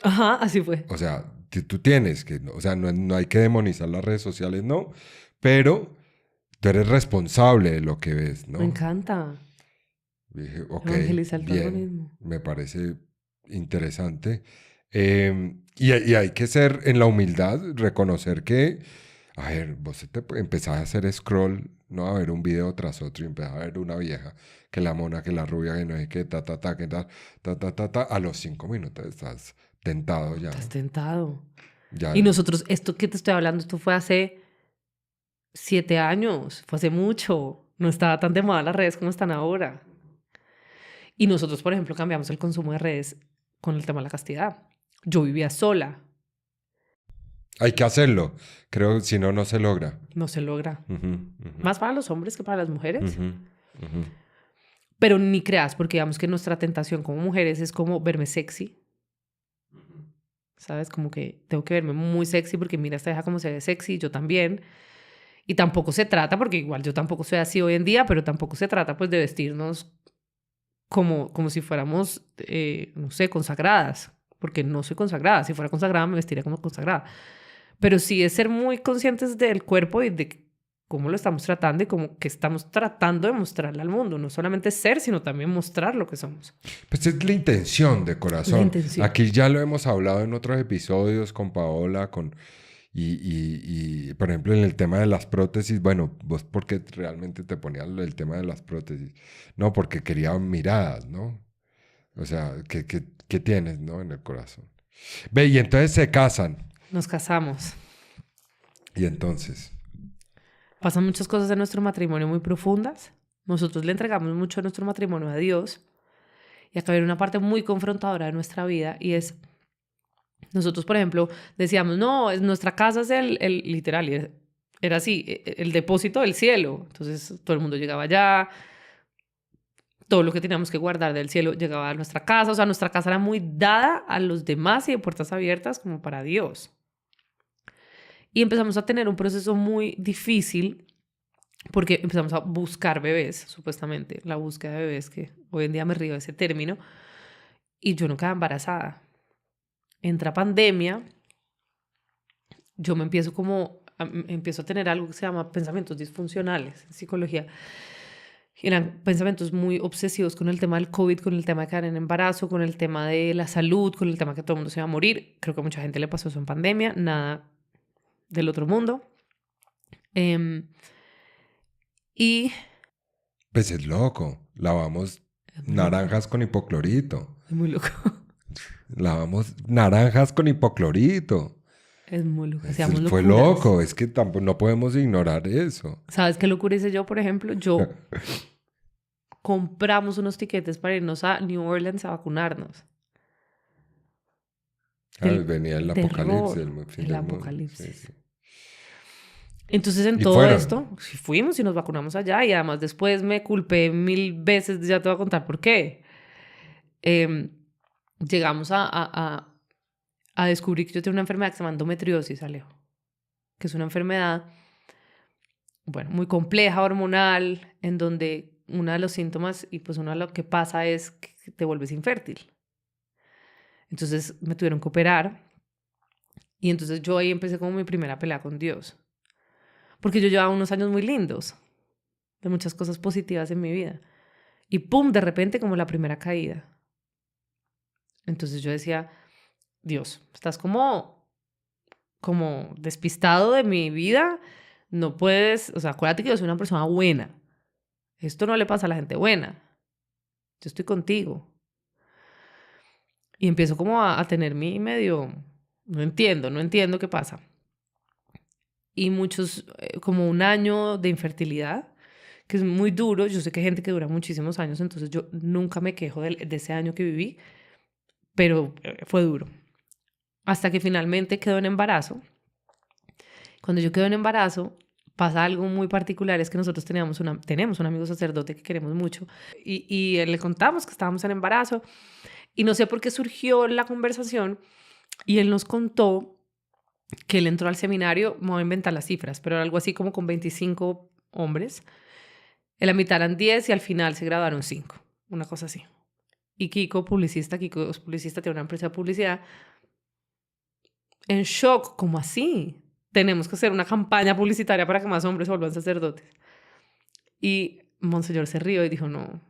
Ajá, así fue. O sea, tú tienes que, o sea, no hay que demonizar las redes sociales, no, pero tú eres responsable de lo que ves, Me ¿no? encanta. Dije, ok, Evangelizar tu bien, algoritmo. me parece interesante. Y hay que ser en la humildad, reconocer que, a ver, vos empezás a hacer scroll, no a ver un video tras otro, y empezás a ver una vieja, que la mona, que la rubia, que no sé qué, que a los 5 minutos estás tentado ya. Estás tentado. Ya, Y nosotros, esto que te estoy hablando, esto fue hace 7 años, fue hace mucho. No estaba tan de moda las redes como están ahora. Y nosotros, por ejemplo, cambiamos el consumo de redes con el tema de la castidad. Yo vivía sola, hay que hacerlo. Creo que si no, no se logra. no se logra. Ujú, ujú, Más para los hombres que para las mujeres. ujú, ujú. Pero ni creas, porque digamos que nuestra tentación como mujeres es como verme sexy. ¿Sabes? Como que tengo que verme muy sexy porque mira esta vieja como se ve sexy, yo también. Y tampoco se trata, porque igual yo tampoco soy así hoy en día, pero tampoco se trata pues de vestirnos como si fuéramos, no sé, consagradas. Porque no soy consagrada. Si fuera consagrada me vestiría como consagrada. Pero sí es ser muy conscientes del cuerpo y de cómo lo estamos tratando y cómo que estamos tratando de mostrarle al mundo. No solamente ser, sino también mostrar lo que somos. Pues es la intención de La corazón. intención. Aquí ya lo hemos hablado en otros episodios con Paola, por ejemplo, en el tema de las prótesis, bueno, vos porque realmente te ponías el tema de las prótesis, no, porque quería miradas, ¿no? O sea, ¿qué tienes, ¿no? En el corazón. Ve, y entonces se casan. Nos casamos. Y entonces, Pasan muchas cosas en nuestro matrimonio muy profundas. Nosotros le entregamos mucho de nuestro matrimonio a Dios. Y acá viene una parte muy confrontadora de nuestra vida y es, nosotros, por ejemplo, decíamos, no, nuestra casa es el literal, y era así, el depósito del cielo. Entonces todo el mundo llegaba allá, todo lo que teníamos que guardar del cielo llegaba a nuestra casa. O sea, nuestra casa era muy dada a los demás y de puertas abiertas como para Dios. Y empezamos a tener un proceso muy difícil porque empezamos a buscar bebés, supuestamente, la búsqueda de bebés, que hoy en día me río de ese término, y yo no quedaba embarazada. Entra pandemia, yo me empiezo empiezo a tener algo que se llama pensamientos disfuncionales en psicología. Eran pensamientos muy obsesivos con el tema del COVID, con el tema de quedar en embarazo, con el tema de la salud, con el tema que todo el mundo se iba a morir. Creo que a mucha gente le pasó eso en pandemia, nada del otro mundo. Y pues es loco. Lavamos es muy loco, naranjas con hipoclorito. es muy loco. Lavamos naranjas con hipoclorito. Es muy loco. Hacíamos Fue locuras. loco, es que tampoco no podemos ignorar eso. ¿Sabes qué locura hice yo, por ejemplo? Yo compramos unos tiquetes para irnos a New Orleans a vacunarnos. Venía el Terror, apocalipsis, el fin el del mundo. Sí, apocalipsis. sí. Entonces, en Y todo fueron. esto, sí fuimos y nos vacunamos allá y además después me culpé 1000 veces, ya te voy a contar por qué. Em, llegamos a descubrir que yo tengo una enfermedad que se llama endometriosis, Alejo, que es una enfermedad, bueno, muy compleja, hormonal, en donde uno de los síntomas y pues uno de lo que pasa es que te vuelves infértil. Entonces me tuvieron que operar y entonces yo ahí empecé como mi primera pelea con Dios. Porque yo llevaba unos años muy lindos, de muchas cosas positivas en mi vida. Y pum, de repente como la primera caída. Entonces yo decía, Dios, estás como despistado de mi vida, no puedes, o sea, acuérdate que yo soy una persona buena. Esto no le pasa a la gente buena. Yo estoy contigo. Y empiezo como a tener mi medio, no entiendo qué pasa. Y muchos, como un año de infertilidad, que es muy duro. Yo sé que hay gente que dura muchísimos años, entonces yo nunca me quejo de ese año que viví, pero fue duro. Hasta que finalmente quedo en embarazo. Cuando yo quedo en embarazo, pasa algo muy particular, es que nosotros tenemos un amigo sacerdote que queremos mucho y le contamos que estábamos en embarazo y no sé por qué surgió la conversación y él nos contó que él entró al seminario, me voy a inventar las cifras, pero era algo así como con 25 hombres. En la mitad eran 10 y al final se graduaron 5, una cosa así. Y Kiko es publicista, tiene una empresa de publicidad. en shock, ¿cómo así? Tenemos que hacer una campaña publicitaria para que más hombres se vuelvan sacerdotes. Y Monseñor se rió y dijo, no,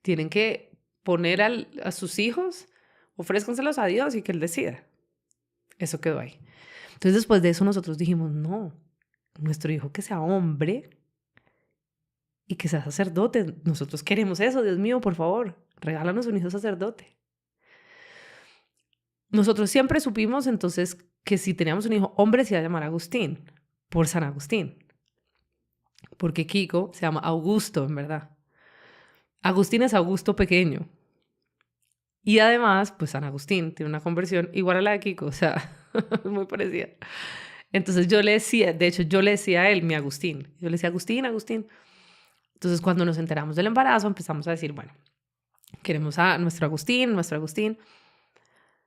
tienen que poner a sus hijos, ofrézcanselos a Dios y que Él decida. Eso quedó ahí. Entonces después de eso nosotros dijimos, no, nuestro hijo que sea hombre y que sea sacerdote. Nosotros queremos eso, Dios mío, por favor, regálanos un hijo sacerdote. Nosotros siempre supimos entonces que si teníamos un hijo hombre se iba a llamar Agustín, por San Agustín. Porque Kiko se llama Augusto, en verdad. Agustín es Augusto pequeño. Y además, pues San Agustín tiene una conversión igual a la de Kiko, o sea, muy parecida. Entonces yo le decía, de hecho yo le decía a él, mi Agustín. Yo le decía, Agustín, Agustín. Entonces cuando nos enteramos del embarazo empezamos a decir, bueno, queremos a nuestro Agustín, nuestro Agustín.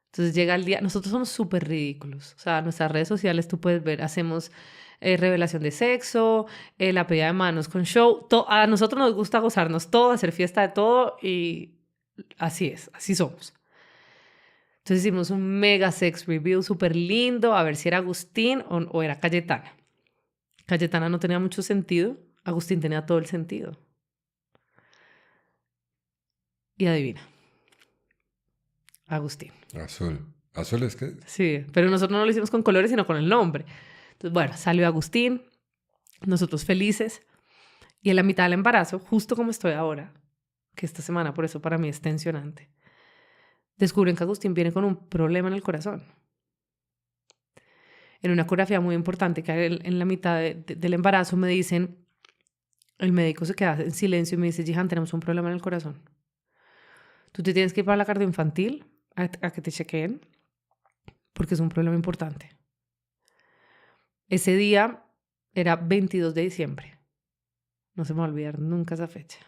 Entonces llega el día, nosotros somos súper ridículos. O sea, en nuestras redes sociales tú puedes ver, hacemos revelación de sexo, la pedida de manos con show. A nosotros nos gusta gozarnos todo, hacer fiesta de todo y así es, así somos. Entonces hicimos un mega sex reveal súper lindo, a ver si era Agustín o era Cayetana. Cayetana no tenía mucho sentido, Agustín tenía todo el sentido. Y adivina, Agustín. Azul. ¿Azul es que? Sí, pero nosotros no lo hicimos con colores, sino con el nombre. Entonces, bueno, salió Agustín, nosotros felices. Y en la mitad del embarazo, justo como estoy ahora, que esta semana por eso para mí es tensionante, descubren que Agustín viene con un problema en el corazón. En una ecografía muy importante que en la mitad del embarazo me dicen, el médico se queda en silencio y me dice, Jihan, tenemos un problema en el corazón. Tú te tienes que ir para la cardioinfantil a que te chequeen porque es un problema importante. Ese día era 22 de diciembre. No se me va a olvidar nunca esa fecha.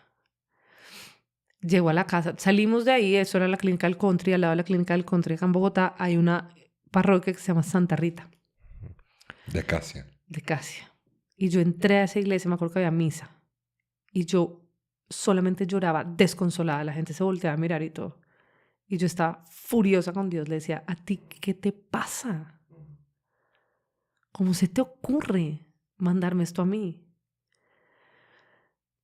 Llego a la casa, salimos de ahí, eso era la clínica del Country, al lado de la clínica del Country acá en Bogotá hay una parroquia que se llama Santa Rita. De Casia. De Casia. Y yo entré a esa iglesia, me acuerdo que había misa. Y yo solamente lloraba desconsolada, la gente se volteaba a mirar y todo. Y yo estaba furiosa con Dios, le decía, ¿a ti qué te pasa? ¿Cómo se te ocurre mandarme esto a mí?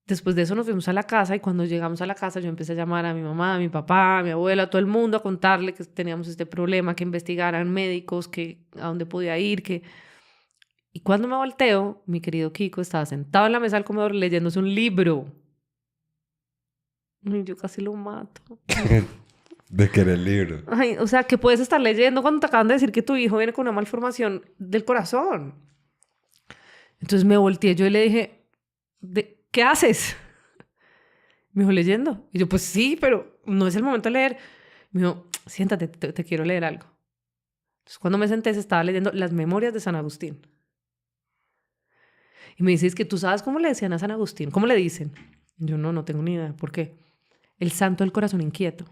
Después de eso nos fuimos a la casa y cuando llegamos a la casa yo empecé a llamar a mi mamá, a mi papá, a mi abuela, a todo el mundo a contarle que teníamos este problema, que investigaran médicos, que a dónde podía ir, que... Y cuando me volteo, mi querido Kiko estaba sentado en la mesa del comedor leyéndose un libro. Y yo casi lo mato. De que era el libro. Ay, o sea, ¿qué puedes estar leyendo cuando te acaban de decir que tu hijo viene con una malformación del corazón? Entonces me volteé yo y le dije, ¿qué haces? Me dijo, leyendo. Y yo, pues sí, pero no es el momento de leer. Me dijo, siéntate, te quiero leer algo. Entonces cuando me senté, se estaba leyendo Las Memorias de San Agustín. Y me dice, es que tú sabes cómo le decían a San Agustín. ¿Cómo le dicen? Yo no tengo ni idea. ¿Por qué? El santo del corazón inquieto.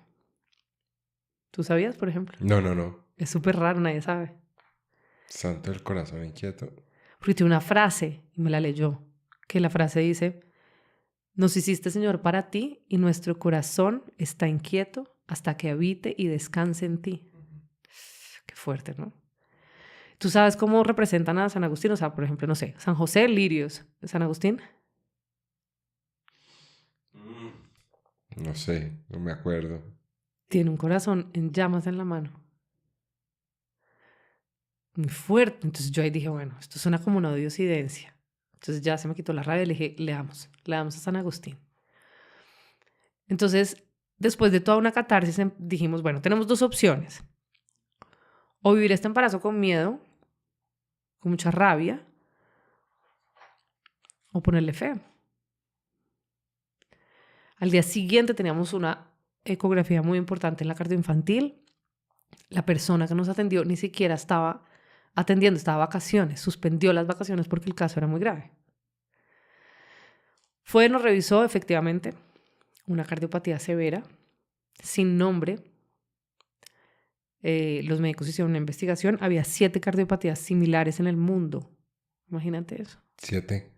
¿Tú sabías, por ejemplo? No. Es súper raro, nadie sabe. Santo del corazón inquieto. Porque tiene una frase, y me la leyó, que la frase dice, nos hiciste, Señor, para ti, y nuestro corazón está inquieto hasta que habite y descanse en ti. Qué fuerte, ¿no? ¿Tú sabes cómo representan a San Agustín? O sea, por ejemplo, no sé, San José, lirios. ¿San Agustín? No sé, no me acuerdo. Tiene un corazón en llamas en la mano. Muy fuerte. Entonces yo ahí dije, bueno, esto suena como una diosidencia. Entonces ya se me quitó la rabia y le dije, leamos a San Agustín. Entonces, después de toda una catarsis, dijimos, bueno, tenemos dos opciones. O vivir este embarazo con miedo, con mucha rabia, o ponerle fe. Al día siguiente teníamos una ecografía muy importante en la cardioinfantil. La persona que nos atendió ni siquiera estaba atendiendo, estaba de vacaciones, suspendió las vacaciones porque el caso era muy grave. Nos revisó efectivamente una cardiopatía severa, sin nombre. Los médicos hicieron una investigación, había 7 cardiopatías similares en el mundo. Imagínate eso. 7.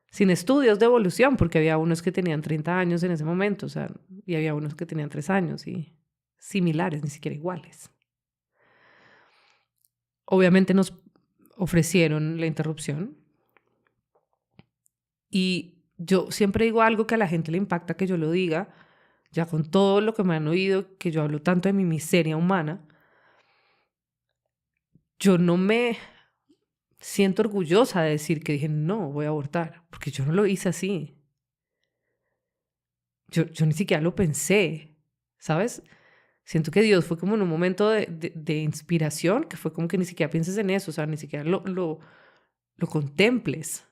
Sin estudios de evolución, porque había unos que tenían 30 años en ese momento, o sea, y había unos que tenían 3 años y similares, ni siquiera iguales. Obviamente nos ofrecieron la interrupción. Y yo siempre digo algo que a la gente le impacta que yo lo diga, ya con todo lo que me han oído, que yo hablo tanto de mi miseria humana. Yo no me siento orgullosa de decir que dije, no, voy a abortar, porque yo no lo hice así. Yo ni siquiera lo pensé, ¿sabes? Siento que Dios fue como en un momento de inspiración, que fue como que ni siquiera pienses en eso, o sea, ni siquiera lo contemples.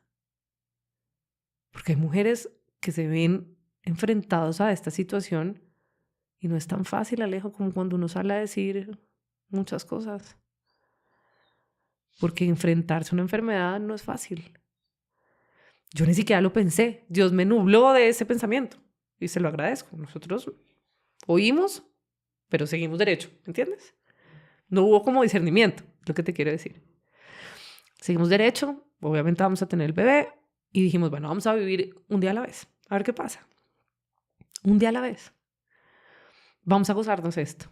Porque hay mujeres que se ven enfrentados a esta situación y no es tan fácil, Alejo, como cuando uno sale a decir muchas cosas. Porque enfrentarse a una enfermedad no es fácil. Yo ni siquiera lo pensé. Dios me nubló de ese pensamiento y se lo agradezco. Nosotros oímos, pero seguimos derecho, ¿entiendes? No hubo como discernimiento, lo que te quiero decir. Seguimos derecho, obviamente vamos a tener el bebé y dijimos, bueno, vamos a vivir un día a la vez, a ver qué pasa. Un día a la vez. Vamos a gozarnos esto.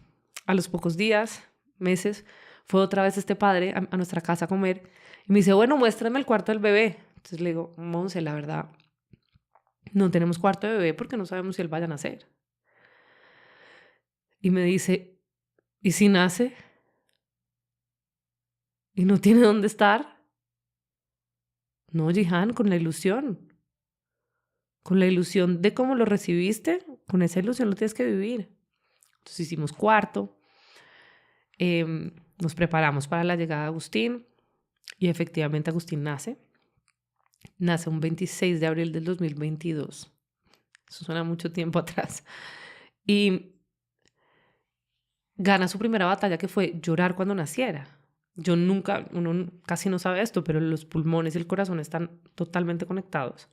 A los pocos días, meses, fue otra vez este padre a nuestra casa a comer y me dice, bueno, muéstrame el cuarto del bebé. Entonces le digo, Monse, la verdad, no tenemos cuarto de bebé porque no sabemos si él vaya a nacer. Y me dice, ¿y si nace? ¿Y no tiene dónde estar? No, Jihan, con la ilusión. Con la ilusión de cómo lo recibiste, con esa ilusión lo tienes que vivir. Entonces hicimos cuarto, nos preparamos para la llegada de Agustín y efectivamente Agustín nace. Nace un 26 de abril del 2022. Eso suena mucho tiempo atrás. Y gana su primera batalla, que fue llorar cuando naciera. Yo nunca, uno casi no sabe esto, pero los pulmones y el corazón están totalmente conectados.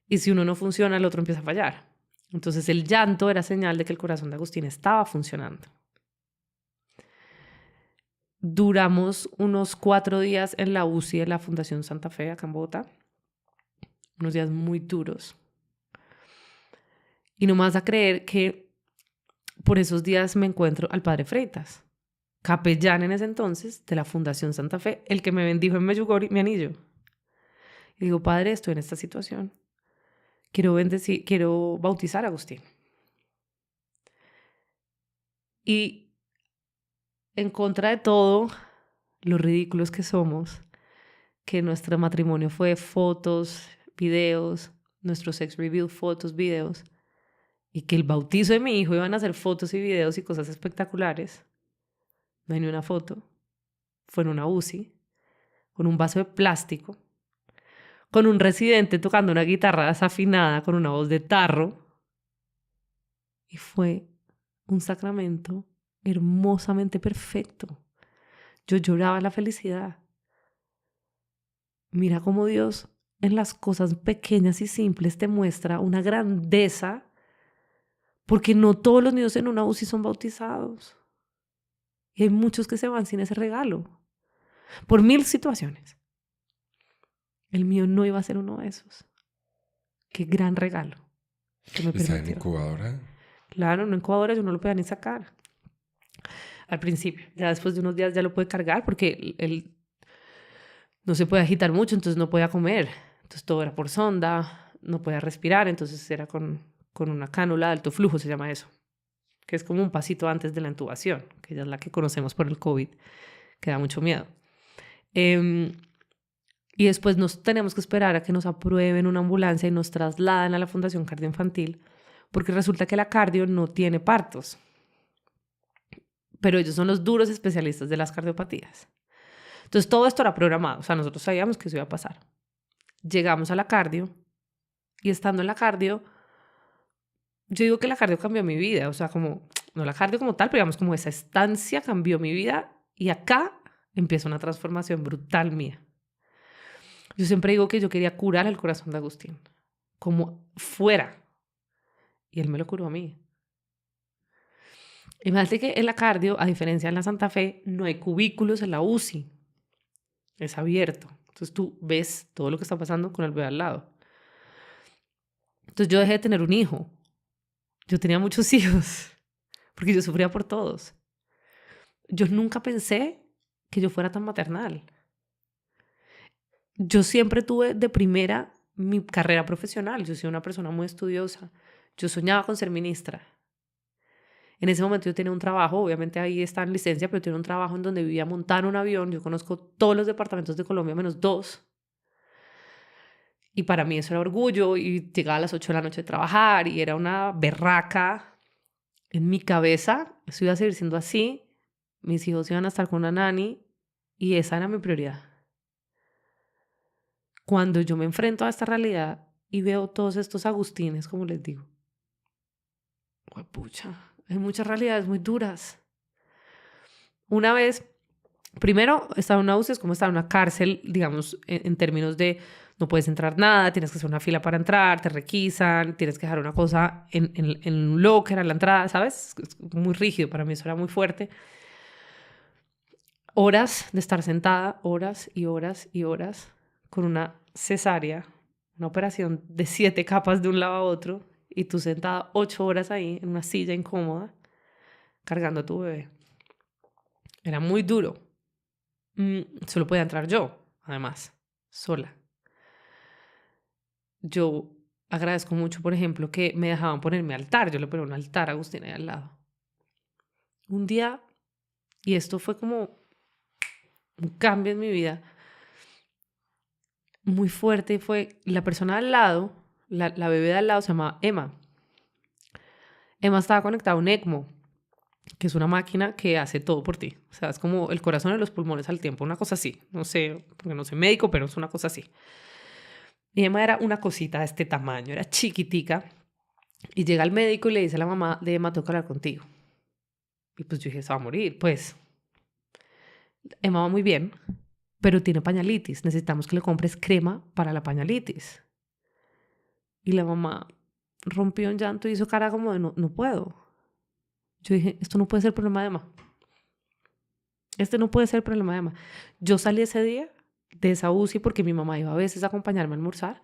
Y si uno no funciona, el otro empieza a fallar. Entonces el llanto era señal de que el corazón de Agustín estaba funcionando. Duramos unos 4 días en la UCI de la Fundación Santa Fe, acá en Bogotá. Unos días muy duros. Y no me vas a creer que por esos días me encuentro al padre Freitas, capellán en ese entonces de la Fundación Santa Fe, el que me bendijo en Medjugorje mi anillo. Y digo, padre, estoy en esta situación. Quiero bautizar a Agustín. Y en contra de todo, lo ridículos que somos, que nuestro matrimonio fue fotos, videos, nuestro sex reveal, fotos, videos, y que el bautizo de mi hijo iban a hacer fotos y videos y cosas espectaculares. No hay ni una foto. Fue en una UCI, con un vaso de plástico, con un residente tocando una guitarra desafinada con una voz de tarro. Y fue un sacramento hermosamente perfecto. Yo lloraba la felicidad. Mira cómo Dios en las cosas pequeñas y simples te muestra una grandeza, porque no todos los niños en una UCI son bautizados. Y hay muchos que se van sin ese regalo, por 1000 situaciones. El mío no iba a ser uno de esos. Qué gran regalo que me ¿Está en permitió. incubadora? Claro, en incubadora yo no lo podía ni sacar. Al principio, ya después de unos días ya lo puede cargar porque él no se puede agitar mucho, entonces no podía comer. Entonces todo era por sonda, no podía respirar, entonces era con una cánula de alto flujo, se llama eso, que es como un pasito antes de la intubación, que ya es la que conocemos por el COVID, que da mucho miedo. Y después nos tenemos que esperar a que nos aprueben una ambulancia y nos trasladan a la Fundación Cardioinfantil, porque resulta que la cardio no tiene partos. Pero ellos son los duros especialistas de las cardiopatías. Entonces todo esto era programado, o sea, nosotros sabíamos que eso iba a pasar. Llegamos a la cardio y estando en la cardio, yo digo que la cardio cambió mi vida, o sea, como, no la cardio como tal, pero digamos como esa estancia cambió mi vida y acá empieza una transformación brutal mía. Yo siempre digo que yo quería curar el corazón de Agustín, como fuera, y él me lo curó a mí. Imagínate que en la cardio, a diferencia de la Santa Fe, no hay cubículos en la UCI. Es abierto. Entonces tú ves todo lo que está pasando con el bebé al lado. Entonces yo dejé de tener un hijo. Yo tenía muchos hijos porque yo sufría por todos. Yo nunca pensé que yo fuera tan maternal. Yo siempre tuve de primera mi carrera profesional. Yo soy una persona muy estudiosa. Yo soñaba con ser ministra. En ese momento yo tenía un trabajo, obviamente ahí está en licencia, pero tenía un trabajo en donde vivía montada en un avión. Yo conozco todos los departamentos de Colombia menos 2. Y para mí eso era orgullo. Y llegaba a las 8 de la noche a trabajar y era una berraca. En mi cabeza, eso iba a seguir siendo así. Mis hijos iban a estar con una nani y esa era mi prioridad. Cuando yo me enfrento a esta realidad y veo todos estos Agustines, como les digo, pucha, hay muchas realidades muy duras. Una vez, primero, estaba en una UCI, es como estar en una cárcel, digamos, en términos de no puedes entrar nada, tienes que hacer una fila para entrar, te requisan, tienes que dejar una cosa en un locker a la entrada, ¿sabes? Es muy rígido, para mí eso era muy fuerte. Horas de estar sentada, horas y horas y horas, con una cesárea, una operación de 7 capas de un lado a otro, y tú sentada 8 horas ahí en una silla incómoda, cargando a tu bebé. Era muy duro. Solo podía entrar yo, además, sola. Yo agradezco mucho, por ejemplo, que me dejaban ponerme altar. Yo le ponía un altar a Agustín ahí al lado. Un día, y esto fue como un cambio en mi vida muy fuerte, fue la persona al lado, la bebé de al lado se llamaba Emma. Emma estaba conectada a un ECMO, que es una máquina que hace todo por ti. O sea, es como el corazón y los pulmones al tiempo, una cosa así. No sé, porque no soy médico, pero es una cosa así. Y Emma era una cosita de este tamaño, era chiquitica. Y llega el médico y le dice a la mamá de Emma, tengo que hablar contigo. Y pues yo dije, se va a morir. Pues Emma va muy bien, pero tiene pañalitis. Necesitamos que le compres crema para la pañalitis. Y la mamá rompió en llanto y hizo cara como de, no puedo. Yo dije, esto no puede ser el problema de Emma. Este no puede ser el problema de Emma. Yo salí ese día de esa UCI porque mi mamá iba a veces a acompañarme a almorzar.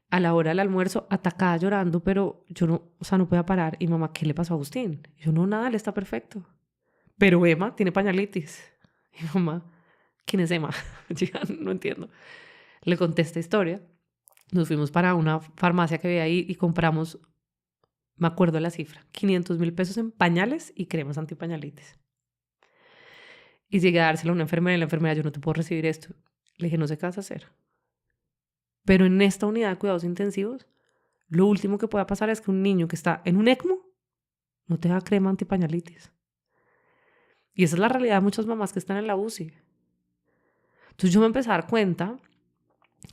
A la hora del almuerzo, atacada llorando, pero yo no, o sea, no podía parar. Y mamá, ¿qué le pasó a Agustín? Y yo, no, nada, él está perfecto. Pero Emma tiene pañalitis. Y mamá, ¿quién es Emma? Yo no entiendo. Le conté esta historia. Nos fuimos para una farmacia que había ahí y compramos, me acuerdo la cifra, 500,000 pesos en pañales y cremas antipañalitis. Y llegué a dárselo a una enfermera y la enfermera, yo no te puedo recibir esto. Le dije, no sé qué vas a hacer. Pero en esta unidad de cuidados intensivos, lo último que pueda pasar es que un niño que está en un ECMO no tenga crema antipañalitis. Y esa es la realidad de muchas mamás que están en la UCI. Entonces yo me empecé a dar cuenta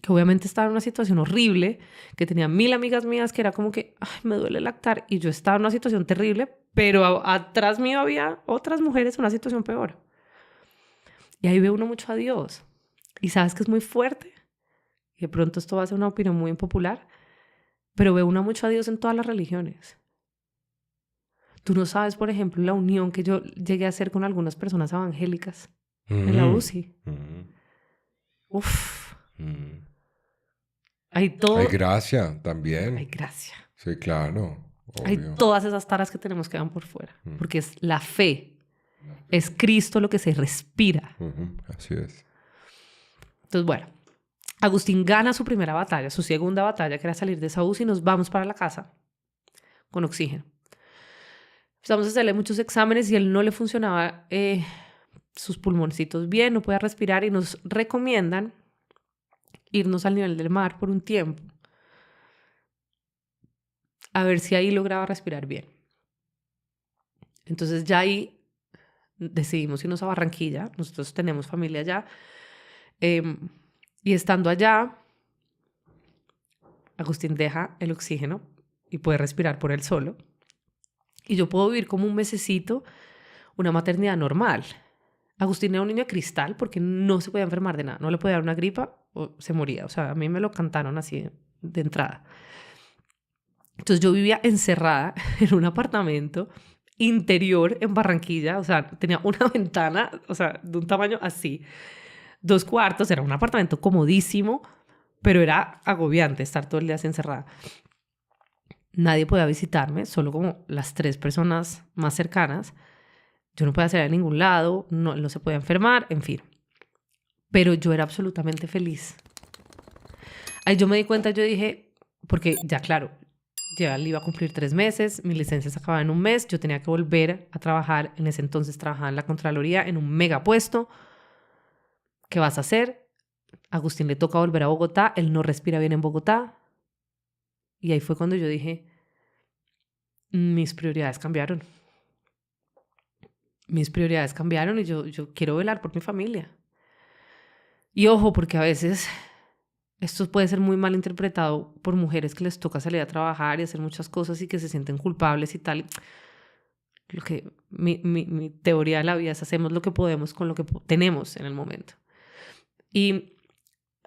que obviamente estaba en una situación horrible, que tenía 1000 amigas mías que era como que, ay, me duele lactar, y yo estaba en una situación terrible, pero atrás mío había otras mujeres en una situación peor. Y ahí ve uno mucho a Dios. Y sabes que es muy fuerte. Y de pronto esto va a ser una opinión muy impopular, pero ve uno mucho a Dios en todas las religiones. Tú no sabes, por ejemplo, la unión que yo llegué a hacer con algunas personas evangélicas en la UCI. Uf. Hay todo. Hay gracia también. Hay gracia. Sí, claro. Obvio. Hay todas esas taras que tenemos que van por fuera. Porque es la fe. Es Cristo lo que se respira. Así es. Entonces, bueno, Agustín gana su primera batalla, su segunda batalla, que era salir de esa UCI, y nos vamos para la casa con oxígeno. Empezamos a hacerle muchos exámenes y él no le funcionaba sus pulmoncitos bien, no podía respirar y nos recomiendan irnos al nivel del mar por un tiempo a ver si ahí lograba respirar bien. Entonces ya ahí decidimos irnos a Barranquilla, nosotros tenemos familia allá, y estando allá, Agustín deja el oxígeno y puede respirar por él solo. Y yo puedo vivir como un mesecito una maternidad normal. Agustín era un niño de cristal porque no se podía enfermar de nada. No le podía dar una gripa o se moría. O sea, a mí me lo cantaron así de entrada. Entonces yo vivía encerrada en un apartamento interior en Barranquilla. O sea, tenía una ventana, o sea, de un tamaño así. 2 cuartos, era un apartamento comodísimo, pero era agobiante estar todo el día así encerrada. Nadie podía visitarme, solo como las 3 personas más cercanas. Yo no podía salir a ningún lado, no, él no se podía enfermar, en fin. Pero yo era absolutamente feliz. Ahí yo me di cuenta, yo dije, porque ya claro, ya le iba a cumplir 3 meses, mi licencia se acababa en un mes, yo tenía que volver a trabajar. En ese entonces trabajaba en la Contraloría en un mega puesto. ¿Qué vas a hacer? A Agustín le toca volver a Bogotá, él no respira bien en Bogotá. Y ahí fue cuando yo dije, mis prioridades cambiaron. Mis prioridades cambiaron y yo quiero velar por mi familia. Y ojo, porque a veces esto puede ser muy mal interpretado por mujeres que les toca salir a trabajar y hacer muchas cosas y que se sienten culpables y tal. Lo que mi teoría de la vida es hacemos lo que podemos con lo que tenemos en el momento. Y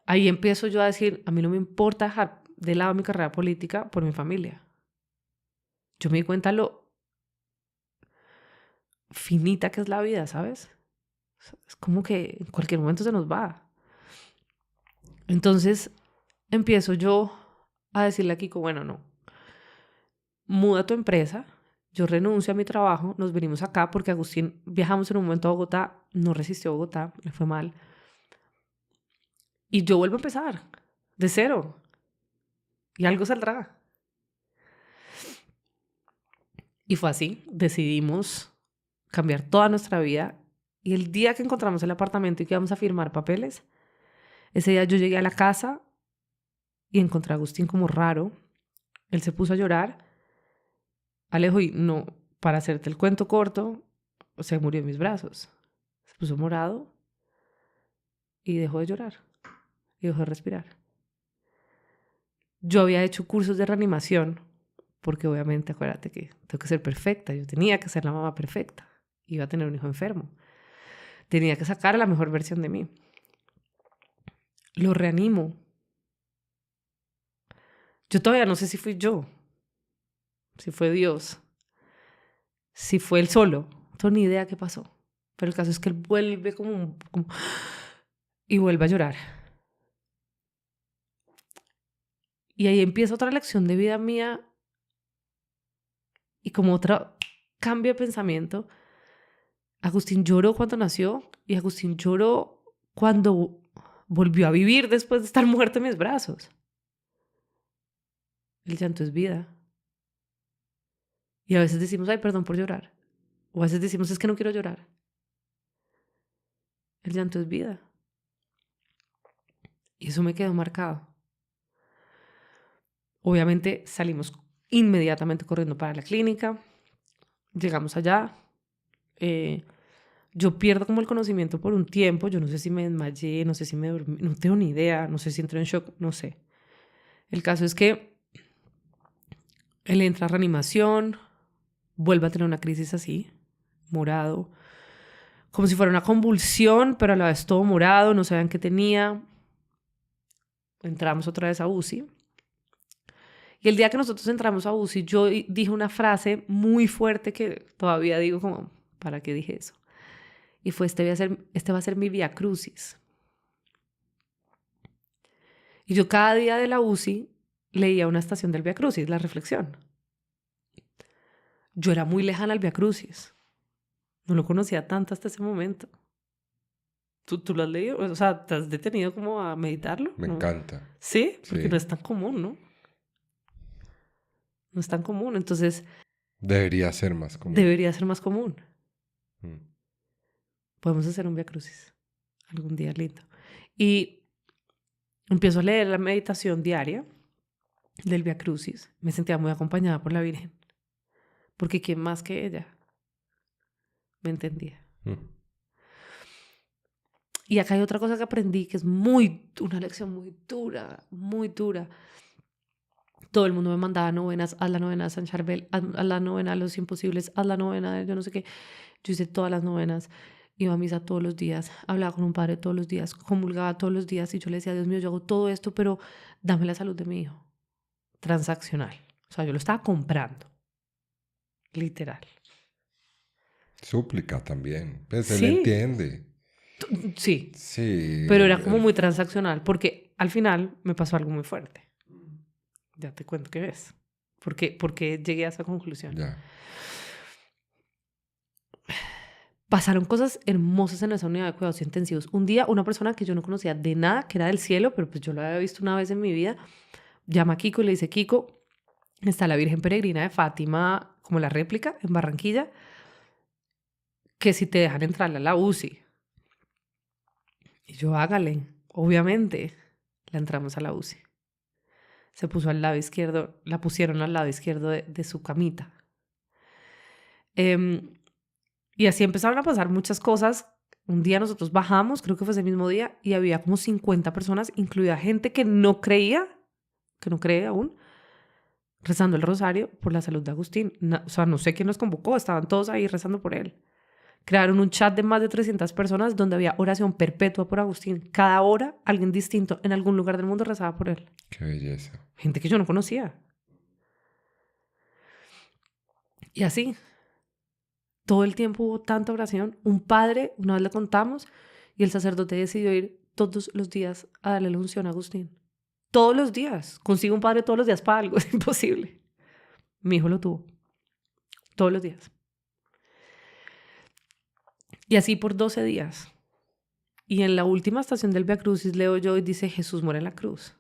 ahí empiezo yo a decir, a mí no me importa dejar de lado mi carrera política por mi familia. Yo me di cuenta lo finita que es la vida, ¿sabes? Es como que en cualquier momento se nos va. Entonces empiezo yo a decirle a Kiko, bueno, no, muda tu empresa, yo renuncio a mi trabajo, nos venimos acá porque Agustín, viajamos en un momento a Bogotá, no resistió a Bogotá, le fue mal. Y yo vuelvo a empezar, de cero. Y algo saldrá. Y fue así, decidimos cambiar toda nuestra vida. Y el día que encontramos el apartamento y que íbamos a firmar papeles, ese día yo llegué a la casa y encontré a Agustín como raro. Él se puso a llorar. Alejo, y no, para hacerte el cuento corto, se murió en mis brazos. Se puso morado y dejó de llorar y dejó de respirar. Yo había hecho cursos de reanimación porque obviamente acuérdate que tengo que ser perfecta. Yo tenía que ser la mamá perfecta. Iba a tener un hijo enfermo. Tenía que sacar la mejor versión de mí. Lo reanimo. Yo todavía no sé si fui yo, si fue Dios, si fue él solo. No tengo ni idea qué pasó. Pero el caso es que él vuelve y vuelve a llorar. Y ahí empieza otra lección de vida mía y como otro cambio de pensamiento. Agustín lloró cuando nació y Agustín lloró cuando volvió a vivir después de estar muerto en mis brazos. El llanto es vida. Y a veces decimos, ay, perdón por llorar. O a veces decimos, es que no quiero llorar. El llanto es vida. Y eso me quedó marcado. Obviamente salimos inmediatamente corriendo para la clínica. Llegamos allá. Yo pierdo como el conocimiento por un tiempo. Yo no sé si me desmayé, no sé si me dormí, no tengo ni idea. No sé si entré en shock, no sé. El caso es que él entra a reanimación, vuelve a tener una crisis así, morado, como si fuera una convulsión, pero a la vez todo morado, no sabían qué tenía. Entramos otra vez a UCI. Y el día que nosotros entramos a UCI, yo dije una frase muy fuerte que todavía digo como, ¿para qué dije eso? Y fue, este va a ser mi vía crucis. Y yo cada día de la UCI leía una estación del Vía Crucis, la reflexión. Yo era muy lejana al Vía Crucis. No lo conocía tanto hasta ese momento. ¿Tú lo has leído? O sea, ¿te has detenido como a meditarlo? Me ¿No? encanta. Sí, porque Sí. no es tan común, ¿no? No es tan común. Entonces, Debería ser más común. debería ser más común. Mm. Podemos hacer un Vía Crucis algún día lindo. Y empiezo a leer la meditación diaria del Vía Crucis. Me sentía muy acompañada por la Virgen. Porque ¿quién más que ella me entendía? Mm. Y acá hay otra cosa que aprendí que es una lección muy dura, muy dura. Todo el mundo me mandaba novenas, haz la novena de San Charbel, haz la novena de los imposibles, haz la novena de yo no sé qué. Yo hice todas las novenas, iba a misa todos los días, hablaba con un padre todos los días, comulgaba todos los días y yo le decía, Dios mío, yo hago todo esto, pero dame la salud de mi hijo. Transaccional. O sea, yo lo estaba comprando. Literal. Súplica también. Pues él Sí, entiende. sí, Sí. pero era como muy transaccional porque al final me pasó algo muy fuerte. Ya te cuento qué ves. ¿Por qué llegué a esa conclusión? Ya. pasaron cosas hermosas en esa unidad de cuidados intensivos. Un día, una persona que yo no conocía de nada, que era del cielo, pero pues yo lo había visto una vez en mi vida, llama a Kiko y le dice, Kiko, está la Virgen Peregrina de Fátima, como la réplica, en Barranquilla, que si te dejan entrar a la UCI. Y yo, hágale, obviamente, la entramos a la UCI. Se puso al lado izquierdo, la pusieron al lado izquierdo de su camita. Y así empezaron a pasar muchas cosas. Un día nosotros bajamos, creo que fue ese mismo día, y había como 50 personas, incluida gente que no creía, que no cree aún, rezando el rosario por la salud de Agustín. O sea, no sé quién nos convocó, estaban todos ahí rezando por él. Crearon un chat de más de 300 personas donde había oración perpetua por Agustín. Cada hora alguien distinto en algún lugar del mundo rezaba por él. Qué belleza. Gente que yo no conocía. Y así, todo el tiempo hubo tanta oración. Un padre, una vez le contamos, y el sacerdote decidió ir todos los días a darle la unción a Agustín. Todos los días. Consigo un padre todos los días para algo, es imposible. Mi hijo lo tuvo. Todos los días. Y así por 12 días. Y en la última estación del Via Crucis leo yo y dice, Jesús muere en la cruz.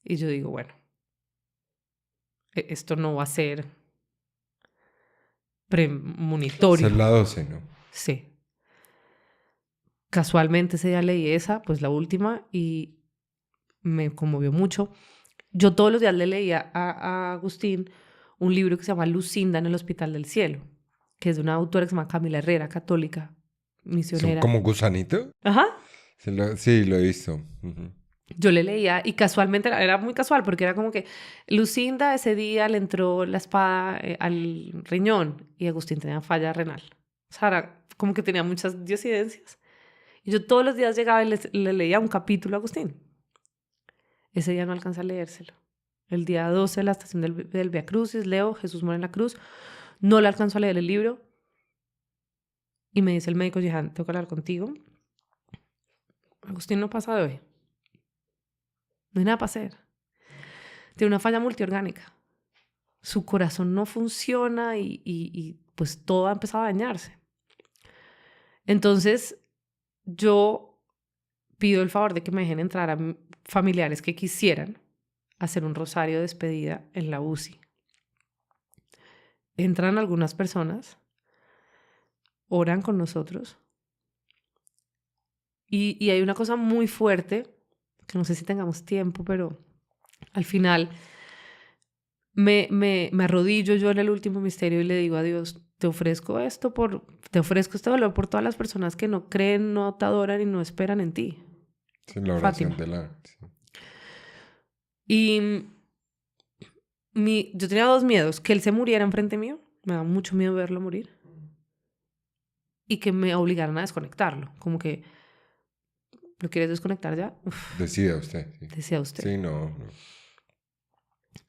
Y yo digo, bueno, esto no va a ser premonitorio. Es la 12, ¿no? Sí. Casualmente ese día leí esa, pues la última, y me conmovió mucho. Yo todos los días le leía a Agustín un libro que se llama Lucinda en el Hospital del Cielo, que es de una autora que se llama Camila Herrera, católica, misionera. ¿Como gusanito? Ajá. Sí, lo he visto. Uh-huh. Yo le leía y casualmente, era muy casual, porque era como que Lucinda ese día le entró la espada al riñón y Agustín tenía falla renal. O sea, era como que tenía muchas diosidencias. Y yo todos los días llegaba y le leía un capítulo a Agustín. Ese día no alcanza a leérselo. El día 12 de la estación del Via Crucis, leo Jesús muere en la cruz. No le alcanzo a leer el libro. Y me dice el médico, Jehan, tengo que hablar contigo. Agustín no pasa de hoy. No hay nada para hacer. Tiene una falla multiorgánica. Su corazón no funciona y pues todo ha empezado a dañarse. Entonces, yo pido el favor de que me dejen entrar a familiares que quisieran hacer un rosario de despedida en la UCI. Entran algunas personas, oran con nosotros y hay una cosa muy fuerte, que no sé si tengamos tiempo, pero al final me arrodillo yo en el último misterio y le digo a Dios, te ofrezco este dolor por todas las personas que no creen, no te adoran y no esperan en ti. Sí, la oración Fátima. de la... Sí. Y yo tenía dos miedos, que él se muriera enfrente mío, me da mucho miedo verlo morir, y que me obligaran a desconectarlo, como que, ¿lo quieres desconectar ya? Uf, Decida usted. Sí. decía usted. Sí, no.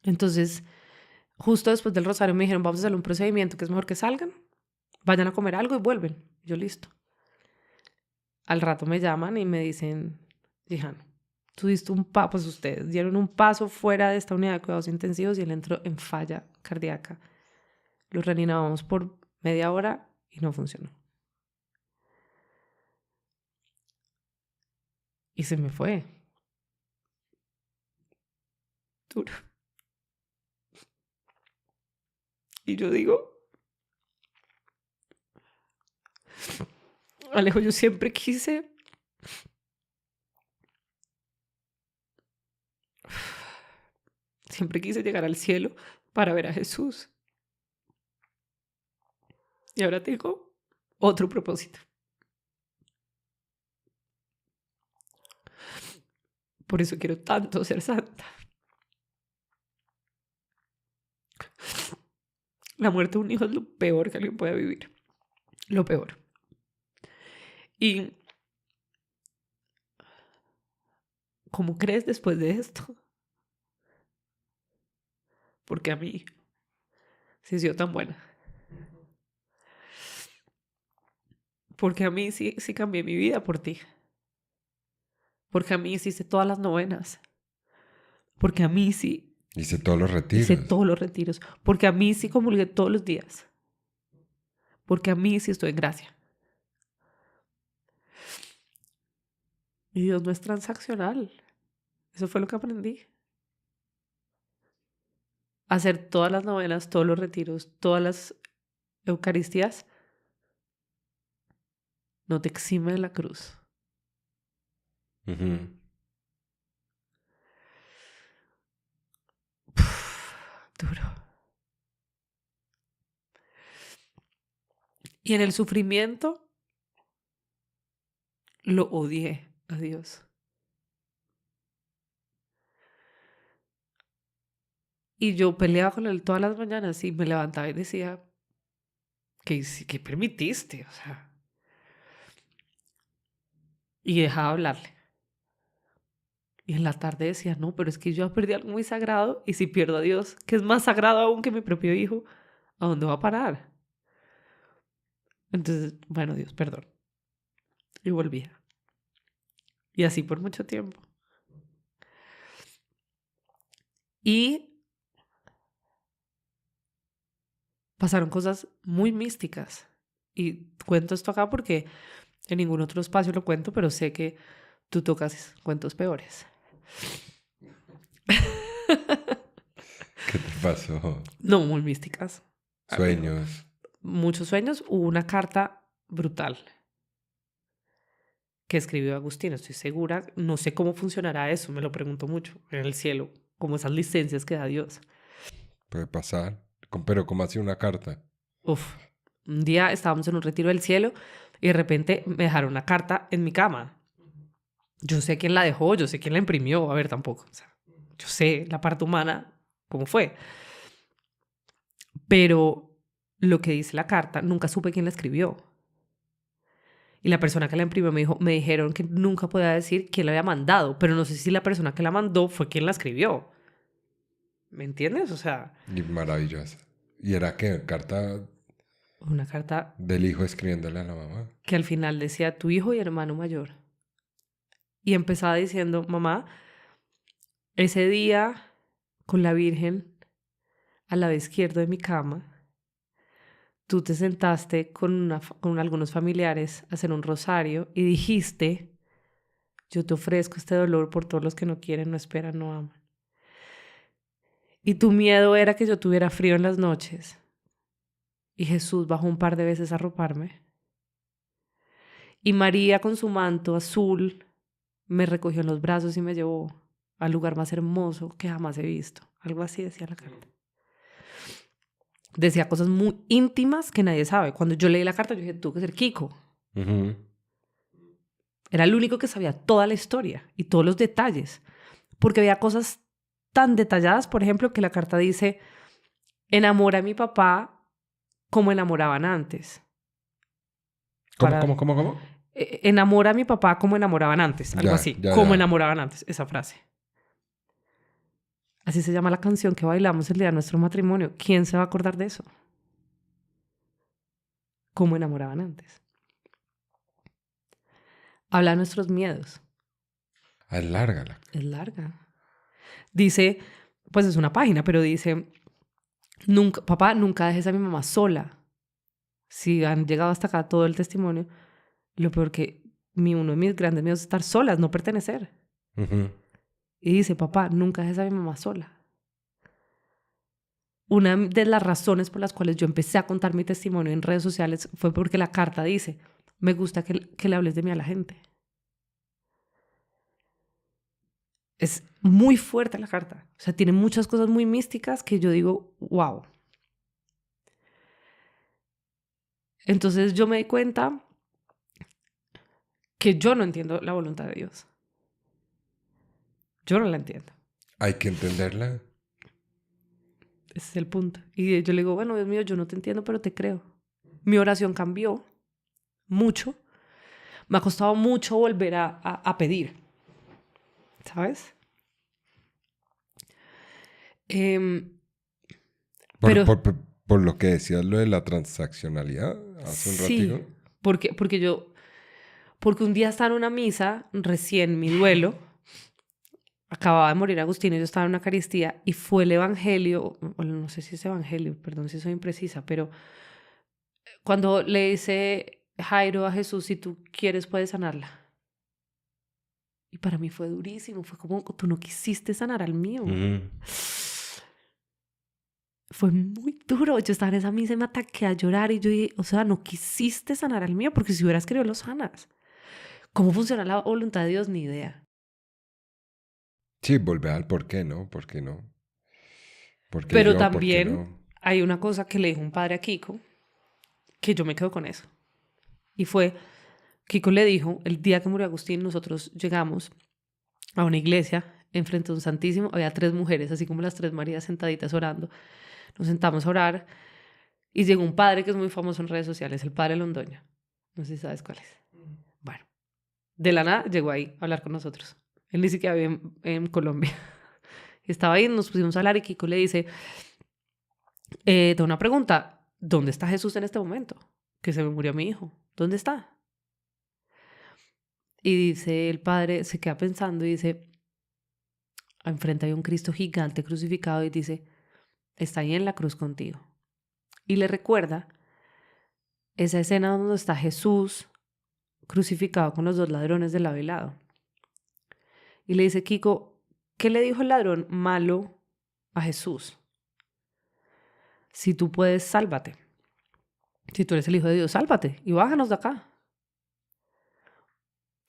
Entonces, justo después del rosario me dijeron, vamos a hacer un procedimiento que es mejor que salgan, vayan a comer algo y vuelven. Yo, listo. Al rato me llaman y me dicen, Jehan, tú diste un paso, pues ustedes dieron un paso fuera de esta unidad de cuidados intensivos y él entró en falla cardíaca. Lo reanimábamos por media hora y no funcionó. Y se me fue. Duro. Y yo digo, Alejo, yo siempre quise llegar al cielo para ver a Jesús. Y ahora tengo otro propósito. Por eso quiero tanto ser santa. La muerte de un hijo es lo peor que alguien puede vivir. Lo peor. Y ¿cómo crees después de esto? Porque a mí sí he sido tan buena. Porque a mí sí cambié mi vida por ti. Porque a mí sí hice todas las novenas. Porque a mí sí hice todos los retiros. Hice todos los retiros. Porque a mí sí comulgué todos los días. Porque a mí sí estoy en gracia. Y Dios no es transaccional. Eso fue lo que aprendí. Hacer todas las novenas, todos los retiros, todas las Eucaristías, no te exime de la cruz. Ujú. Duro. Y en el sufrimiento lo odié a Dios. Y yo peleaba con él todas las mañanas y me levantaba y decía, ¿qué permitiste? O sea, y dejaba hablarle. Y en la tarde decía, no, pero es que yo perdí algo muy sagrado y si pierdo a Dios, que es más sagrado aún que mi propio hijo, ¿a dónde va a parar? Entonces, bueno, Dios, perdón. Y volvía. Y así por mucho tiempo. Y pasaron cosas muy místicas. Y cuento esto acá porque en ningún otro espacio lo cuento, pero sé que tú tocas cuentos peores. ¿Qué te pasó? No muy místicas. Sueños. Muchos sueños. Hubo una carta brutal que escribió Agustín, estoy segura. No sé cómo funcionará eso, me lo pregunto mucho en el cielo, como esas licencias que da Dios. Puede pasar. Pero ¿cómo hacía una carta? Uf, un día estábamos en un retiro del cielo y de repente me dejaron una carta en mi cama. Yo sé quién la dejó, yo sé quién la imprimió, a ver, tampoco. O sea, yo sé la parte humana, cómo fue. Pero lo que dice la carta, nunca supe quién la escribió. Y la persona que la imprimió me dijeron que nunca podía decir quién la había mandado, pero no sé si la persona que la mandó fue quien la escribió. ¿Me entiendes? O sea, Y maravillosa. ¿Y era qué? Carta una carta del hijo escribiéndole a la mamá. que al final decía tu hijo y hermano mayor. Y empezaba diciendo, mamá, ese día con la Virgen al lado izquierdo de mi cama, tú te sentaste con algunos familiares a hacer un rosario y dijiste, yo te ofrezco este dolor por todos los que no quieren, no esperan, no aman. Y tu miedo era que yo tuviera frío en las noches. Y Jesús bajó un par de veces a arroparme. Y María con su manto azul me recogió en los brazos y me llevó al lugar más hermoso que jamás he visto. Algo así decía la carta. Decía cosas muy íntimas que nadie sabe. Cuando yo leí la carta, yo dije, tuvo que ser Kiko. Ujú. Era el único que sabía toda la historia y todos los detalles. Porque había cosas tan detalladas, por ejemplo, que la carta dice, enamora a mi papá como enamoraban antes. ¿Cómo? Enamora a mi papá como enamoraban antes. Algo Ya, así. ya, Como ya. enamoraban antes. Esa frase. Así se llama la canción que bailamos el día de nuestro matrimonio. ¿Quién se va a acordar de eso? Como enamoraban antes. Habla de nuestros miedos. Ah, es larga la. Es larga. Dice, pues es una página, pero dice, nunca, papá, nunca dejes a mi mamá sola. Si han llegado hasta acá todo el testimonio, lo peor que uno de mis grandes miedos es estar solas, no pertenecer. Ujú. Y dice, papá, nunca dejes a mi mamá sola. Una de las razones por las cuales yo empecé a contar mi testimonio en redes sociales fue porque la carta dice, me gusta que le hables de mí a la gente. Es muy fuerte la carta. O sea, tiene muchas cosas muy místicas que yo digo, wow. Entonces yo me di cuenta que yo no entiendo la voluntad de Dios. Yo no la entiendo. Hay que entenderla. Ese es el punto. Y yo le digo, bueno, Dios mío, yo no te entiendo, pero te creo. Mi oración cambió mucho. Me ha costado mucho volver a pedir. ¿Sabes? Por, Pero por, por, por lo que decías lo de la transaccionalidad hace un sí, ratico. porque un día estaba en una misa, recién mi duelo, acababa de morir Agustín y yo estaba en una Eucaristía y fue el evangelio, o no sé si es evangelio, perdón si soy imprecisa, pero cuando le dice Jairo a Jesús, si tú quieres puedes sanarla. Y para mí fue durísimo. Fue como, tú no quisiste sanar al mío. Fue muy duro. Yo estaba en esa misa y me ataqué a llorar. Y yo dije, o sea, no quisiste sanar al mío, porque si hubieras querido lo sanas. ¿Cómo funciona la voluntad de Dios? Ni idea. Sí, volver al por qué, ¿no? ¿Por qué no? ¿Por qué Pero yo? ¿Por qué también no? hay una cosa que le dijo un padre a Kiko, que yo me quedo con eso. Y fue, Kiko le dijo, el día que murió Agustín, nosotros llegamos a una iglesia enfrente a un santísimo, había 3 mujeres, así como las 3 Marías sentaditas orando. Nos sentamos a orar y llegó un padre que es muy famoso en redes sociales, el padre Londoño. No sé si sabes cuál es. Bueno, de la nada llegó ahí a hablar con nosotros. Él ni siquiera vive en Colombia. Estaba ahí, nos pusimos a hablar y Kiko le dice, tengo una pregunta, ¿dónde está Jesús en este momento? Que se me murió mi hijo. ¿Dónde está? Y dice, el padre se queda pensando y dice, enfrente hay un Cristo gigante crucificado y dice, está ahí en la cruz contigo. Y le recuerda esa escena donde está Jesús crucificado con los 2 ladrones de lado y lado. Y le dice, Kiko, ¿qué le dijo el ladrón malo a Jesús? Si tú puedes, sálvate. Si tú eres el Hijo de Dios, sálvate y bájanos de acá.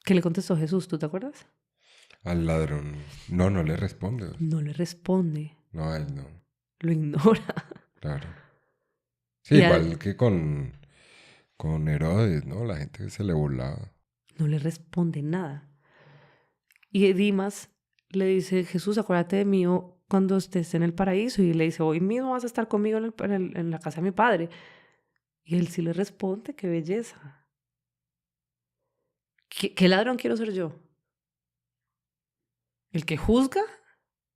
¿Qué le contestó Jesús? ¿Tú te acuerdas? Al ladrón. No, no le responde. No le responde. No, a él no. Lo ignora. Claro. Sí, Y igual que con Herodes, ¿no? La gente se le burlaba. no le responde nada. Y Dimas le dice, Jesús, acuérdate de mí cuando estés en el paraíso. Y le dice, hoy mismo vas a estar conmigo en la casa de mi padre. Y él sí le responde, qué belleza. ¿Qué ladrón quiero ser yo? ¿El que juzga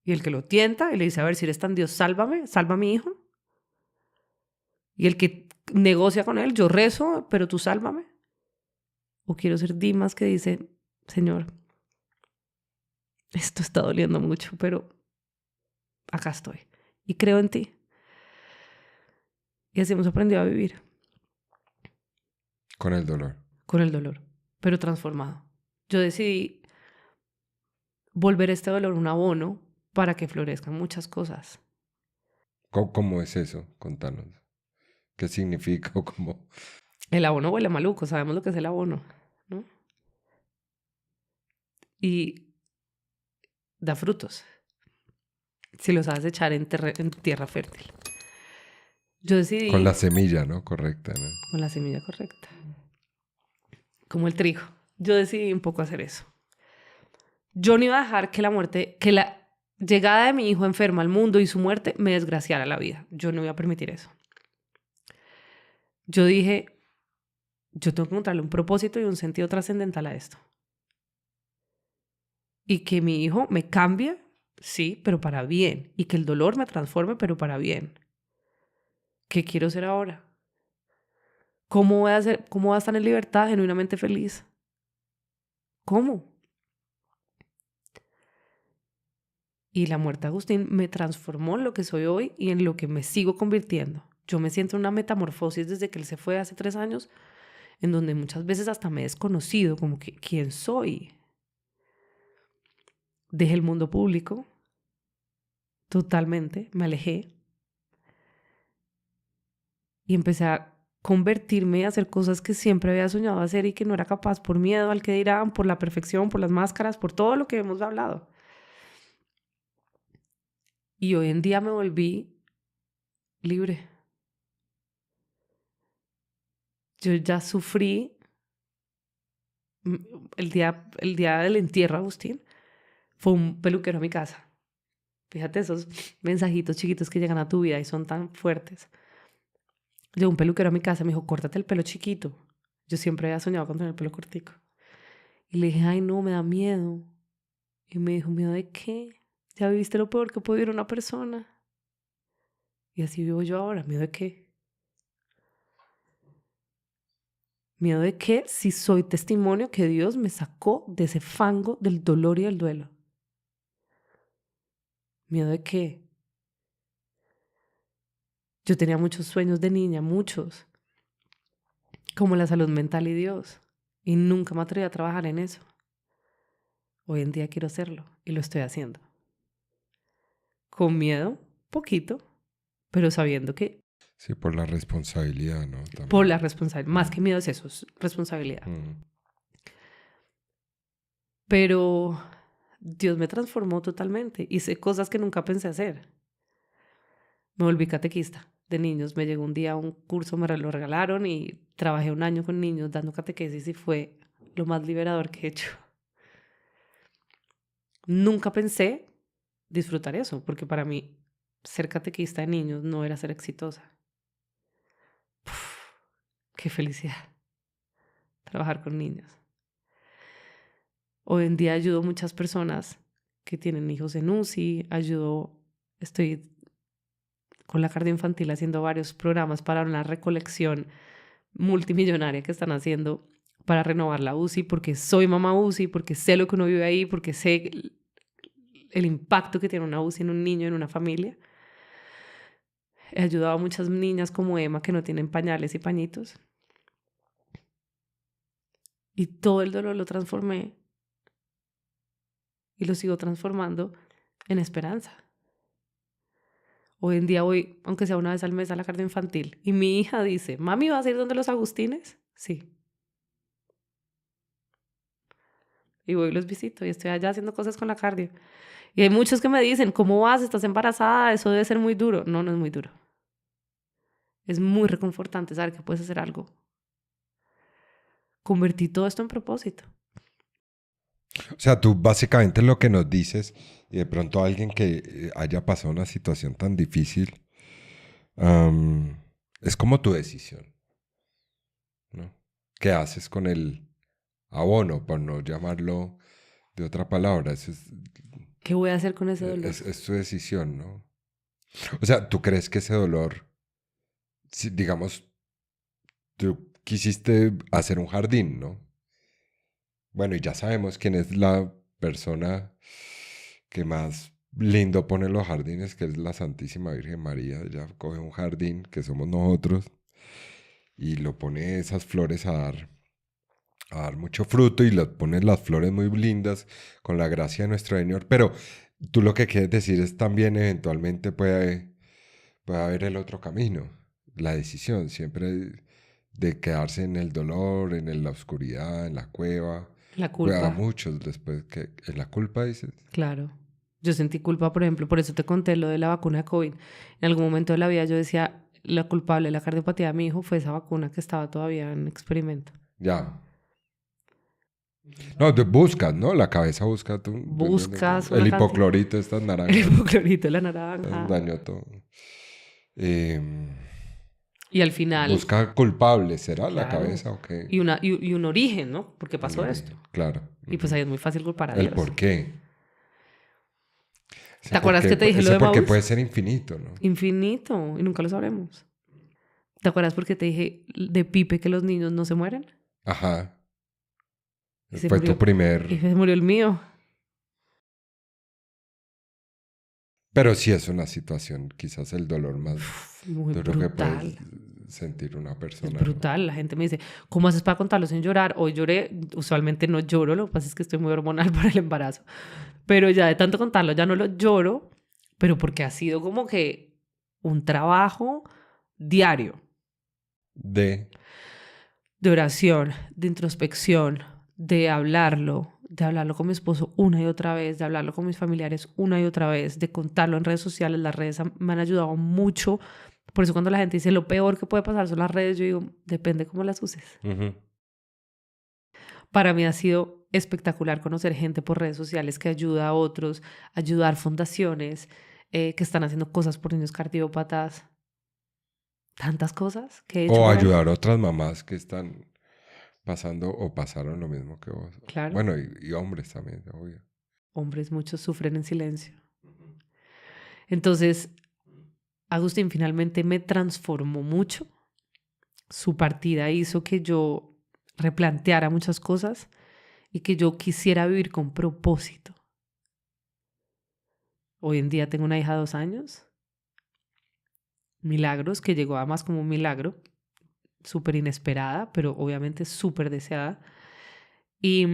y el que lo tienta y le dice, a ver, si eres tan Dios, sálvame, salva a mi hijo? ¿Y el que negocia con él, yo rezo, pero tú sálvame? ¿O quiero ser Dimas que dice, Señor, esto está doliendo mucho, pero acá estoy y creo en ti? Y así hemos aprendido a vivir Con el dolor. con el dolor, pero transformado. Yo decidí volver este dolor un abono para que florezcan muchas cosas. ¿Cómo es eso? Contanos. ¿Qué significa o cómo? El abono huele maluco, sabemos lo que es el abono, ¿no? Y da frutos si los sabes echar en tierra fértil. Yo decidí, Con la semilla, ¿no? Correcta, ¿no? con la semilla correcta, como el trigo, yo decidí un poco hacer eso. Yo no iba a dejar que la muerte, que la llegada de mi hijo enfermo al mundo y su muerte me desgraciara la vida. Yo no iba a permitir eso. Yo dije, yo tengo que encontrarle un propósito y un sentido trascendental a esto. Y que mi hijo me cambie, sí, pero para bien. Y que el dolor me transforme, pero para bien. ¿Qué quiero ser ahora? ¿Cómo voy a hacer, cómo voy a estar en libertad, genuinamente feliz? ¿Cómo? Y la muerte de Agustín me transformó en lo que soy hoy y en lo que me sigo convirtiendo. Yo me siento en una metamorfosis desde que él se fue hace 3 años, en donde muchas veces hasta me he desconocido, como que quién soy. Dejé el mundo público, totalmente, me alejé y empecé a convertirme a hacer cosas que siempre había soñado hacer y que no era capaz por miedo al que dirán, por la perfección, por las máscaras, por todo lo que hemos hablado. Y hoy en día me volví libre. Yo ya sufrí el día del entierro, Agustín, fue un peluquero a mi casa. Fíjate esos mensajitos chiquitos que llegan a tu vida y son tan fuertes. Llegó un peluquero a mi casa y me dijo, córtate el pelo chiquito. Yo siempre había soñado con tener el pelo cortico. Y le dije, ay, no, me da miedo. Y me dijo, ¿miedo de qué? Ya viviste lo peor que puede vivir una persona. Y así vivo yo ahora. ¿Miedo de qué? ¿Miedo de qué? Si soy testimonio que Dios me sacó de ese fango del dolor y del duelo. ¿Miedo de qué? Yo tenía muchos sueños de niña, muchos, como la salud mental y Dios, y nunca me atreví a trabajar en eso. Hoy en día quiero hacerlo y lo estoy haciendo. Con miedo, poquito, pero sabiendo que Sí, por la responsabilidad, ¿no? por También. la responsabilidad, más que miedo es eso, es responsabilidad. Mm. Pero Dios me transformó totalmente. Hice cosas que nunca pensé hacer. Me volví catequista de niños. Me llegó un día un curso, lo regalaron y trabajé un año con niños dando catequesis y fue lo más liberador que he hecho. Nunca pensé disfrutar eso, porque para mí ser catequista de niños no era ser exitosa. Puf, qué felicidad trabajar con niños. Hoy en día ayudo a muchas personas que tienen hijos en UCI, estoy con la cardioinfantil haciendo varios programas para una recolección multimillonaria que están haciendo para renovar la UCI, porque soy mamá UCI, porque sé lo que uno vive ahí, porque sé el impacto que tiene una UCI en un niño, en una familia. He ayudado a muchas niñas como Emma que no tienen pañales y pañitos. Y todo el dolor lo transformé y lo sigo transformando en esperanza. Hoy en día voy, aunque sea una vez al mes, a la cardio infantil. Y mi hija dice, mami, ¿vas a ir donde los Agustines? Sí. Y voy y los visito y estoy allá haciendo cosas con la cardio. Y hay muchos que me dicen, ¿cómo vas? ¿Estás embarazada? Eso debe ser muy duro. No, no es muy duro. Es muy reconfortante saber que puedes hacer algo. Convertí todo esto en propósito. O sea, tú básicamente lo que nos dices, y de pronto alguien que haya pasado una situación tan difícil, es como tu decisión, ¿no? ¿Qué haces con el abono, por no llamarlo de otra palabra? ¿Qué voy a hacer con ese dolor? Es tu decisión, ¿no? O sea, ¿tú crees que ese dolor, si, digamos, tú quisiste hacer un jardín, ¿no? Bueno, y ya sabemos quién es la persona que más lindo pone los jardines, que es la Santísima Virgen María. Ella coge un jardín, que somos nosotros, y lo pone esas flores a dar mucho fruto y le pone las flores muy lindas con la gracia de nuestro Señor. Pero tú lo que quieres decir es también eventualmente puede haber el otro camino, la decisión siempre de quedarse en el dolor, la oscuridad, en la cueva. La A culpa, muchos después que en la culpa dices. claro. Yo sentí culpa, por ejemplo, por eso te conté lo de la vacuna de COVID. En algún momento de la vida yo decía, la culpable de la cardiopatía de mi hijo fue esa vacuna que estaba todavía en experimento. Ya. No, tú buscas, ¿no? La cabeza busca tú. Buscas El una cantidad. hipoclorito, estas El naranjas, hipoclorito, la naranja. dañó todo. Eh, Y al final, busca culpable, ¿será la claro, cabeza o qué? y un origen, ¿no? ¿Por qué Un pasó esto? origen, claro. Y pues ahí es muy fácil culpar a El Dios. por qué. ¿Te acuerdas que te dije lo Ese de por qué Maús? puede ser infinito, ¿no? Infinito, y nunca lo sabremos. ¿Te acuerdas por qué te dije de Pipe que los niños no se mueren? Ajá. Y se Fue tu murió, y primer. se murió el mío. Pero sí es una situación, quizás el dolor más Muy duro que puedes brutal. sentir una Es persona, ¿no? brutal. La gente me dice, ¿cómo haces para contarlo sin llorar? Hoy lloré, usualmente no lloro, lo que pasa es que estoy muy hormonal para el embarazo. Pero ya de tanto contarlo, ya no lo lloro, pero porque ha sido como que un trabajo diario de oración, de introspección, de hablarlo con mi esposo una y otra vez, de hablarlo con mis familiares una y otra vez, de contarlo en redes sociales. Las redes me han ayudado mucho. Por eso cuando la gente dice lo peor que puede pasar son las redes, yo digo, depende cómo las uses. Ujú. Para mí ha sido espectacular conocer gente por redes sociales que ayuda a otros, ayudar fundaciones que están haciendo cosas por niños cardiópatas. Tantas cosas que he hecho O por ahí. ayudar a otras mamás que están pasando o pasaron lo mismo que vos. Claro, Bueno, y hombres también, obvio. hombres muchos sufren en silencio. Entonces, Agustín finalmente me transformó mucho. Su partida hizo que yo replanteara muchas cosas y que yo quisiera vivir con propósito. Hoy en día tengo una hija de 2 años. Milagros, que llegó a más como un milagro. Súper inesperada, pero obviamente súper deseada. Y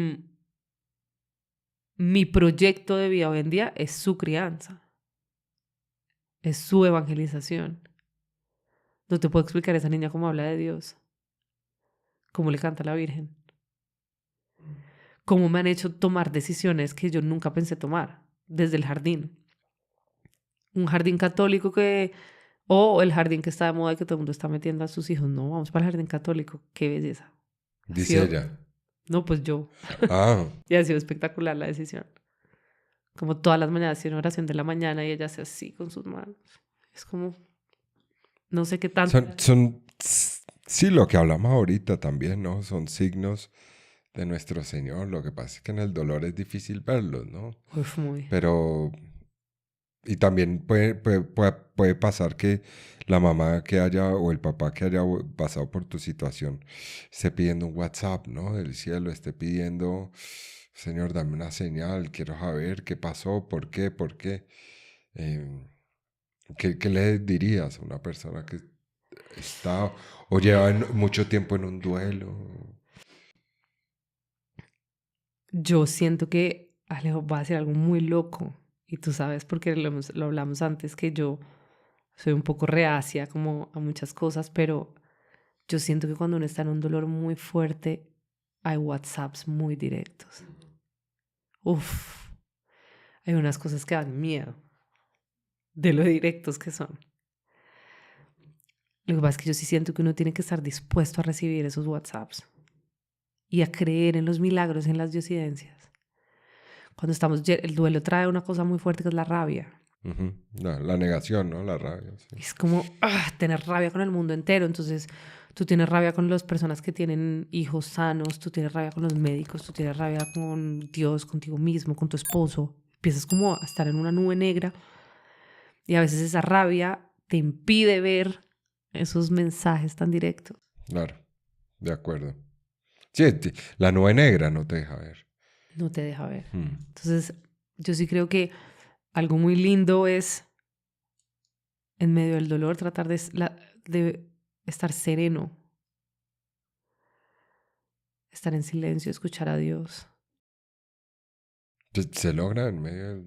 mi proyecto de vida hoy en día es su crianza, es su evangelización. No te puedo explicar a esa niña cómo habla de Dios, cómo le canta a la Virgen, cómo me han hecho tomar decisiones que yo nunca pensé tomar desde el jardín. Un jardín católico o el jardín que está de moda y que todo el mundo está metiendo a sus hijos. No, vamos para el jardín católico. Qué belleza. Dice ella. No, pues yo. Ah, Y ha sido espectacular la decisión. Como todas las mañanas hacía una oración de la mañana y ella hace así con sus manos. Es como, no sé qué tanto. sí, lo que hablamos ahorita también, ¿no? Son signos de nuestro Señor. Lo que pasa es que en el dolor es difícil verlos, ¿no? Uf, muy. Pero, y también puede pasar que la mamá que haya o el papá que haya pasado por tu situación esté pidiendo un WhatsApp, ¿no? Del cielo, esté pidiendo, Señor, dame una señal, quiero saber qué pasó, por qué. Eh, ¿qué le dirías a una persona que está o lleva mucho tiempo en un duelo? Yo siento que Alejo va a hacer algo muy loco. Y tú sabes, porque lo hablamos antes, que yo soy un poco reacia como a muchas cosas, pero yo siento que cuando uno está en un dolor muy fuerte, hay WhatsApps muy directos. Uf, hay unas cosas que dan miedo de lo directos que son. Lo que pasa es que yo sí siento que uno tiene que estar dispuesto a recibir esos WhatsApps y a creer en los milagros, en las diosidencias. Cuando el duelo trae una cosa muy fuerte que es la rabia. Uh-huh. La negación, ¿no? La rabia. Sí. Es como tener rabia con el mundo entero. Entonces, tú tienes rabia con las personas que tienen hijos sanos, tú tienes rabia con los médicos, tú tienes rabia con Dios, contigo mismo, con tu esposo. Empiezas como a estar en una nube negra y a veces esa rabia te impide ver esos mensajes tan directos. Claro, de acuerdo. Sí, la nube negra no te deja ver. No te deja ver. Entonces, yo sí creo que algo muy lindo es, en medio del dolor, tratar de estar sereno, estar en silencio, escuchar a Dios. Se logra en medio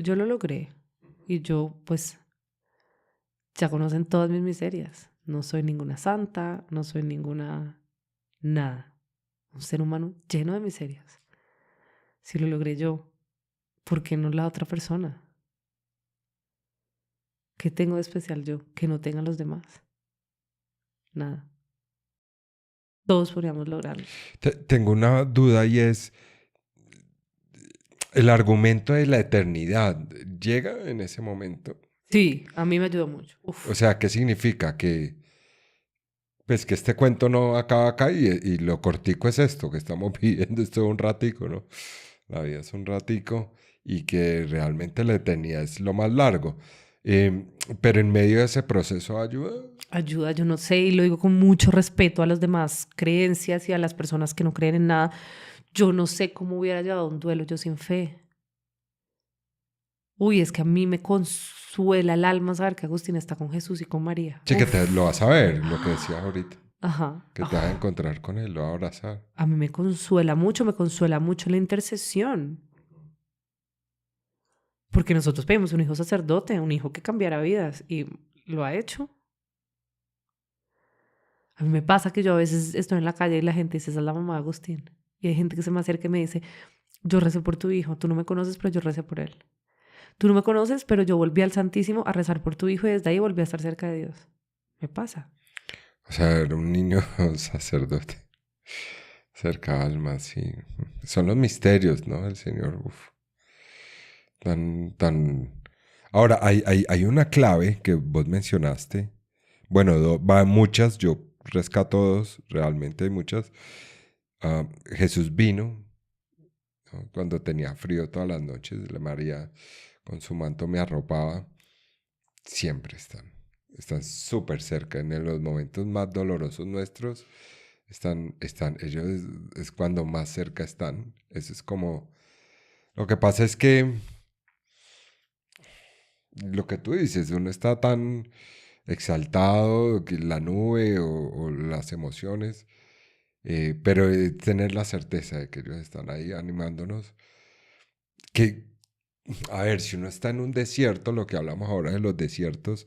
Yo lo logré y yo, pues, ya conocen todas mis miserias. No soy ninguna santa, no soy ninguna nada. Un ser humano lleno de miserias. Si lo logré yo, ¿por qué no la otra persona? ¿Qué tengo de especial yo que no tengan los demás? Nada. Todos podríamos lograrlo. Tengo una duda y es, ¿el argumento de la eternidad llega en ese momento? Sí, a mí me ayudó mucho. Uf. O sea, ¿qué significa? Pues que este cuento no acaba acá y lo cortico es esto, que estamos viviendo esto un ratico, ¿no? La vida es un ratico y que realmente la eternidad es lo más largo. Pero en medio de ese proceso ayuda. Ayuda, yo no sé, y lo digo con mucho respeto a las demás creencias y a las personas que no creen en nada. Yo no sé cómo hubiera llevado un duelo yo sin fe. Uy, es que a mí me consuela el alma saber que Agustín está con Jesús y con María. Sí, que lo vas a ver, lo que decías ahorita. Ajá. Que te vas a encontrar con él, lo vas a abrazar. A mí me consuela mucho la intercesión. Porque nosotros pedimos un hijo sacerdote, un hijo que cambiara vidas, y lo ha hecho. A mí me pasa que yo a veces estoy en la calle y la gente dice, esa es la mamá de Agustín. Y hay gente que se me acerca y me dice, yo recé por tu hijo, tú no me conoces, pero yo recé por él. Tú no me conoces, pero yo volví al Santísimo a rezar por tu hijo y desde ahí volví a estar cerca de Dios. Me pasa. O sea, era un niño sacerdote. Cerca alma, sí. Son los misterios, ¿no? El Señor, uf. Tan... Ahora, hay una clave que vos mencionaste. Bueno, va muchas, yo rescato dos, realmente hay muchas. Jesús vino, ¿no? Cuando tenía frío todas las noches, la María con su manto me arropaba. Siempre están súper cerca. En los momentos más dolorosos nuestros, ellos es cuando más cerca están. Eso es como... Lo que pasa es que lo que tú dices, uno está tan exaltado, que la nube o las emociones, pero tener la certeza de que ellos están ahí animándonos, que, a ver, si uno está en un desierto, lo que hablamos ahora de los desiertos,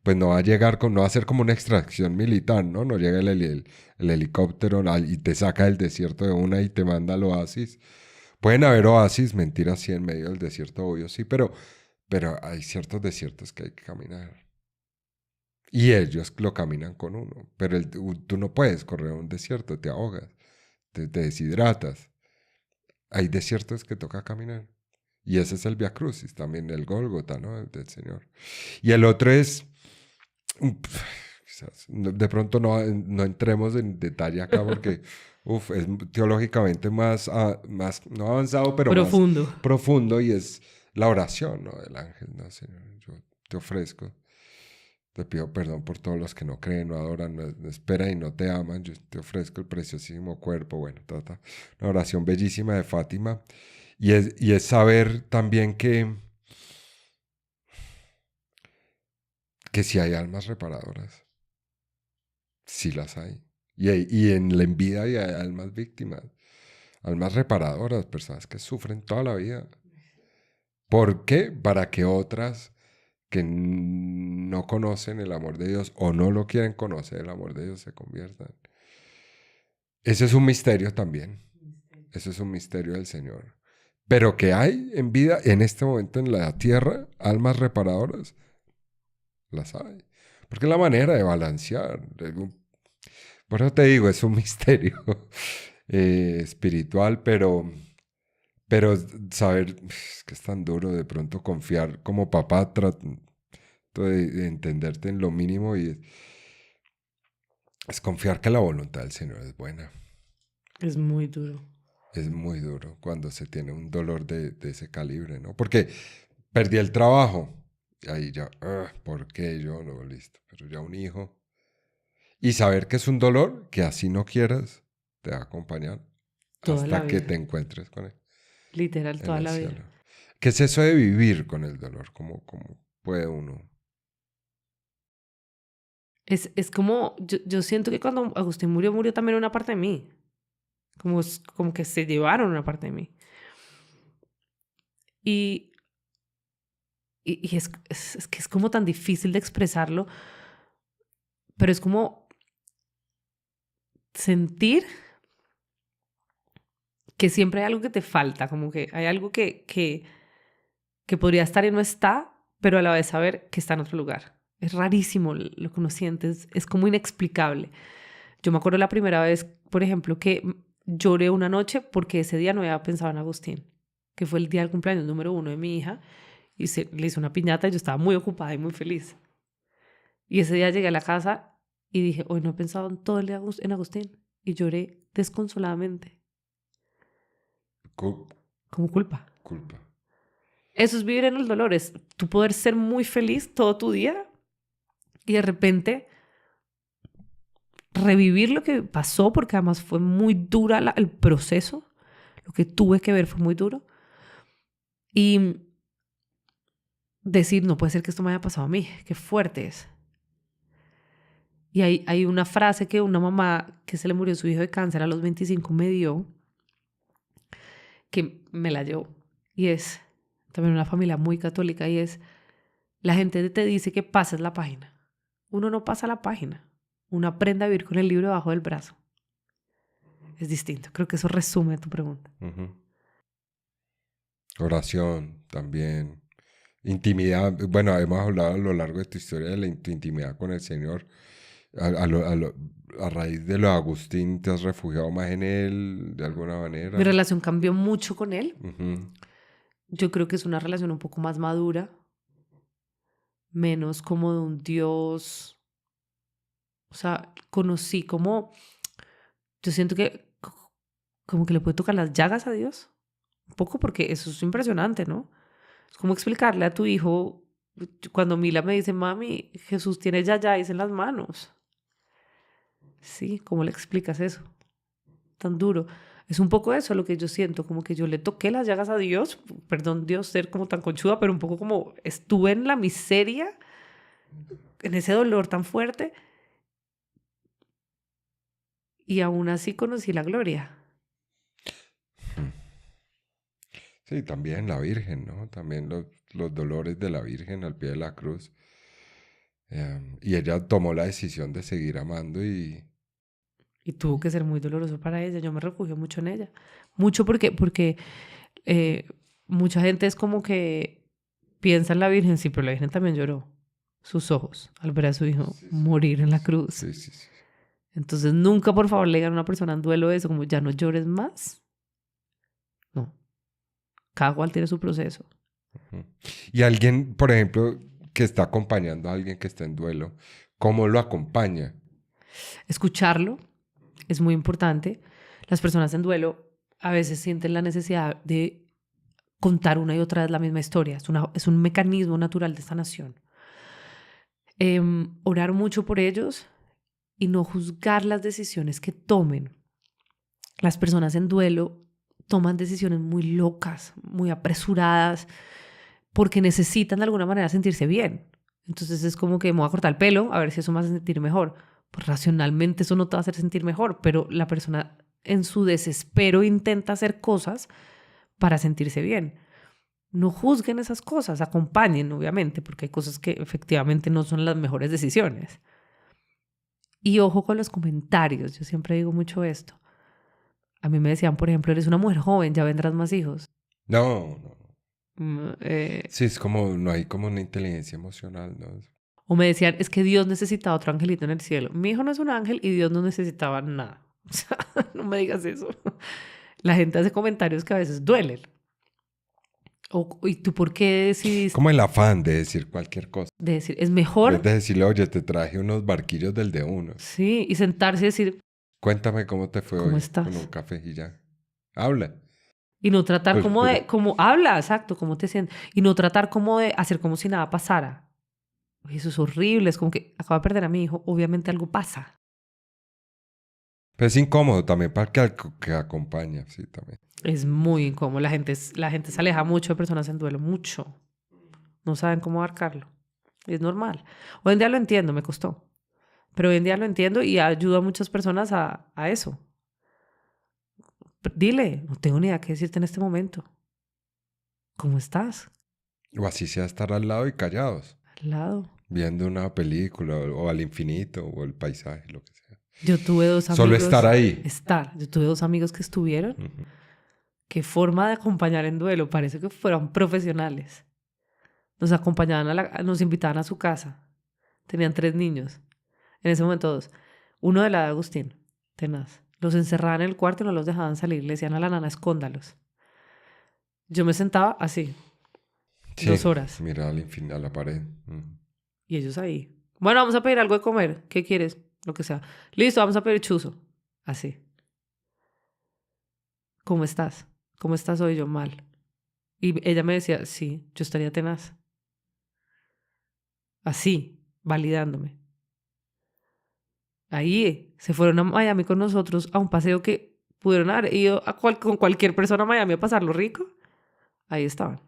pues no va a llegar con, no va a ser como una extracción militar, ¿no? No llega el helicóptero y te saca del desierto de una y te manda al oasis. Pueden haber oasis, mentiras, sí, en medio del desierto, obvio, sí, pero hay ciertos desiertos que hay que caminar. Y ellos lo caminan con uno. Pero tú no puedes correr un desierto, te ahogas, te deshidratas. Hay desiertos que toca caminar. Y ese es el Via Crucis, también el Gólgota, ¿no? El del Señor. Y el otro es, quizás, de pronto no entremos en detalle acá porque es teológicamente más, no avanzado, pero más Profundo. profundo y es la oración, ¿no? Del ángel, ¿no, Señor? Yo te ofrezco. Te pido perdón por todos los que no creen, no adoran, no esperan y no te aman. Yo te ofrezco el preciosísimo cuerpo. Bueno, una oración bellísima de Fátima. Y es saber también que si hay almas reparadoras, sí las hay. Y en la envidia hay almas víctimas, almas reparadoras, personas que sufren toda la vida. ¿Por qué? Para que otras que no conocen el amor de Dios o no lo quieren conocer, el amor de Dios se conviertan. Ese es un misterio también. Ese es un misterio del Señor. Pero que hay en vida, en este momento en la tierra, almas reparadoras, las hay. Porque es la manera de balancear. Por eso te digo, es un misterio espiritual, pero saber, es que es tan duro de pronto confiar como papá, trato de entenderte en lo mínimo y es confiar que la voluntad del Señor es buena. Es muy duro. Es muy duro cuando se tiene un dolor de ese calibre, ¿no? Porque perdí el trabajo. Y ahí ya, ¿por qué yo? No, listo. Pero ya un hijo. Y saber que es un dolor que así no quieras, te va a acompañar Toda la hasta que te vida. encuentres con él Literal, en toda el la vida. cielo. ¿Qué es eso de vivir con el dolor? ¿Cómo puede uno? Es como, yo siento que cuando Agustín murió, murió también una parte de mí. Como que se llevaron una parte de mí. Y, y es que es como tan difícil de expresarlo, pero es como sentir que siempre hay algo que te falta, como que hay algo que podría estar y no está, pero a la vez saber que está en otro lugar. Es rarísimo lo que uno siente, es como inexplicable. Yo me acuerdo la primera vez, por ejemplo, que lloré una noche porque ese día no había pensado en Agustín, que fue el día del cumpleaños número 1 de mi hija, y le hice una piñata y yo estaba muy ocupada y muy feliz. Y ese día llegué a la casa y dije, hoy no he pensado en todo el día en Agustín, y lloré desconsoladamente, Cul- como culpa. Culpa. Eso es vivir en el dolor, es tú poder ser muy feliz todo tu día y de repente revivir lo que pasó, porque además fue muy dura el proceso, lo que tuve que ver fue muy duro, y decir, no puede ser que esto me haya pasado a mí, qué fuerte es. Y hay una frase que una mamá que se le murió su hijo de cáncer a los 25 me dio, que me la llevó, y es también una familia muy católica, y es, la gente te dice que pases la página. Uno no pasa la página, uno aprende a vivir con el libro debajo del brazo. Es distinto, creo que eso resume tu pregunta. Ujú. Oración también. Intimidad. Bueno, hemos hablado a lo largo de tu historia de tu intimidad con el Señor. A raíz de lo de Agustín, ¿te has refugiado más en él de alguna Mi manera? relación cambió mucho con él. Ujú. Yo creo que es una relación un poco más madura, menos como de un Dios. O sea, conocí como, yo siento que como que le puede tocar las llagas a Dios. Un poco porque eso es impresionante, ¿no? Es como explicarle a tu hijo, cuando Mila me dice, mami, Jesús tiene yayáis en las manos. Sí, ¿cómo le explicas eso? Tan duro. Es un poco eso lo que yo siento, como que yo le toqué las llagas a Dios, perdón Dios ser como tan conchuda, pero un poco como estuve en la miseria, en ese dolor tan fuerte, y aún así conocí la gloria. Sí, también la Virgen, ¿no? También los dolores de la Virgen al pie de la cruz. Y ella tomó la decisión de seguir amando Y tuvo que ser muy doloroso para ella. Yo me refugio mucho en ella. Mucho porque eh, mucha gente es como que piensa en la Virgen, sí, pero la Virgen también lloró sus ojos al ver a su hijo sí, sí, morir en la cruz. sí, sí, sí. Entonces nunca, por favor, le digan a una persona en duelo eso, como ya no llores más. No, cada cual tiene su proceso. Ujú. Y alguien, por ejemplo, que está acompañando a alguien que está en duelo, ¿cómo lo acompaña? Escucharlo es muy importante. Las personas en duelo a veces sienten la necesidad de contar una y otra vez la misma historia. Es un mecanismo natural de sanación. Orar mucho por ellos y no juzgar las decisiones que tomen. Las personas en duelo toman decisiones muy locas, muy apresuradas, porque necesitan de alguna manera sentirse bien. Entonces es como que me voy a cortar el pelo, a ver si eso me hace sentir mejor. Pues racionalmente eso no te va a hacer sentir mejor, pero la persona en su desespero intenta hacer cosas para sentirse bien. No juzguen esas cosas, acompañen, obviamente, porque hay cosas que efectivamente no son las mejores decisiones. Y ojo con los comentarios, yo siempre digo mucho esto. A mí me decían, por ejemplo, eres una mujer joven, ya vendrás más hijos. No, no. Mm, eh, Sí, es como, no hay como una inteligencia emocional, ¿no? o me decían, es que Dios necesitaba otro angelito en el cielo. Mi hijo no es un ángel y Dios no necesitaba nada. O sea, no me digas eso. La gente hace comentarios que a veces duelen. ¿Y tú por qué decidiste Como el afán de decir cualquier cosa. decir, es En vez mejor? de decirle, oye, te traje unos barquillos del de uno. Sí, y sentarse y decir, Cuéntame cómo te fue ¿cómo hoy con un estás? café y ya. Habla. Y no tratar Pues, como de, como habla, exacto, cómo te sientes. Y no tratar como de hacer como si nada pasara. Uy, eso es horrible, es como que acabo de perder a mi hijo, obviamente algo pasa. pues es incómodo también para que acompaña, sí, también. Es muy incómodo, la gente se aleja mucho de personas en duelo, mucho. No saben cómo abarcarlo. Es normal. Hoy en día lo entiendo, me costó. Pero hoy en día lo entiendo y ayudo a muchas personas a eso. Dile, no tengo ni idea qué decirte en este momento. ¿Cómo estás? O así sea estar al lado y callados, Al lado. viendo una película o al infinito o el paisaje, lo que sea. Yo tuve dos Solo estar amigos, ahí. yo tuve dos amigos que estuvieron. Ujú. Qué forma de acompañar en duelo, parece que fueran profesionales. Nos acompañaban nos invitaban a su casa. Tenían 3 niños. En ese momento 2. Uno de la de Agustín, tenaz. Los encerraban en el cuarto y no los dejaban salir. Le decían a la nana, escóndalos. Yo me sentaba así, Sí, 2 horas. mira al infinito, a la pared. Ujú. Y ellos ahí. Bueno, vamos a pedir algo de comer. ¿Qué quieres? Lo que sea. Listo, vamos a pedir chuzo. Así. ¿Cómo estás? ¿Cómo estás hoy? Yo mal. Y ella me decía, sí, yo estaría tenaz. Así, validándome. Ahí se fueron a Miami con nosotros a un paseo que pudieron haber ido con cualquier persona a Miami a pasarlo rico. Ahí estaban.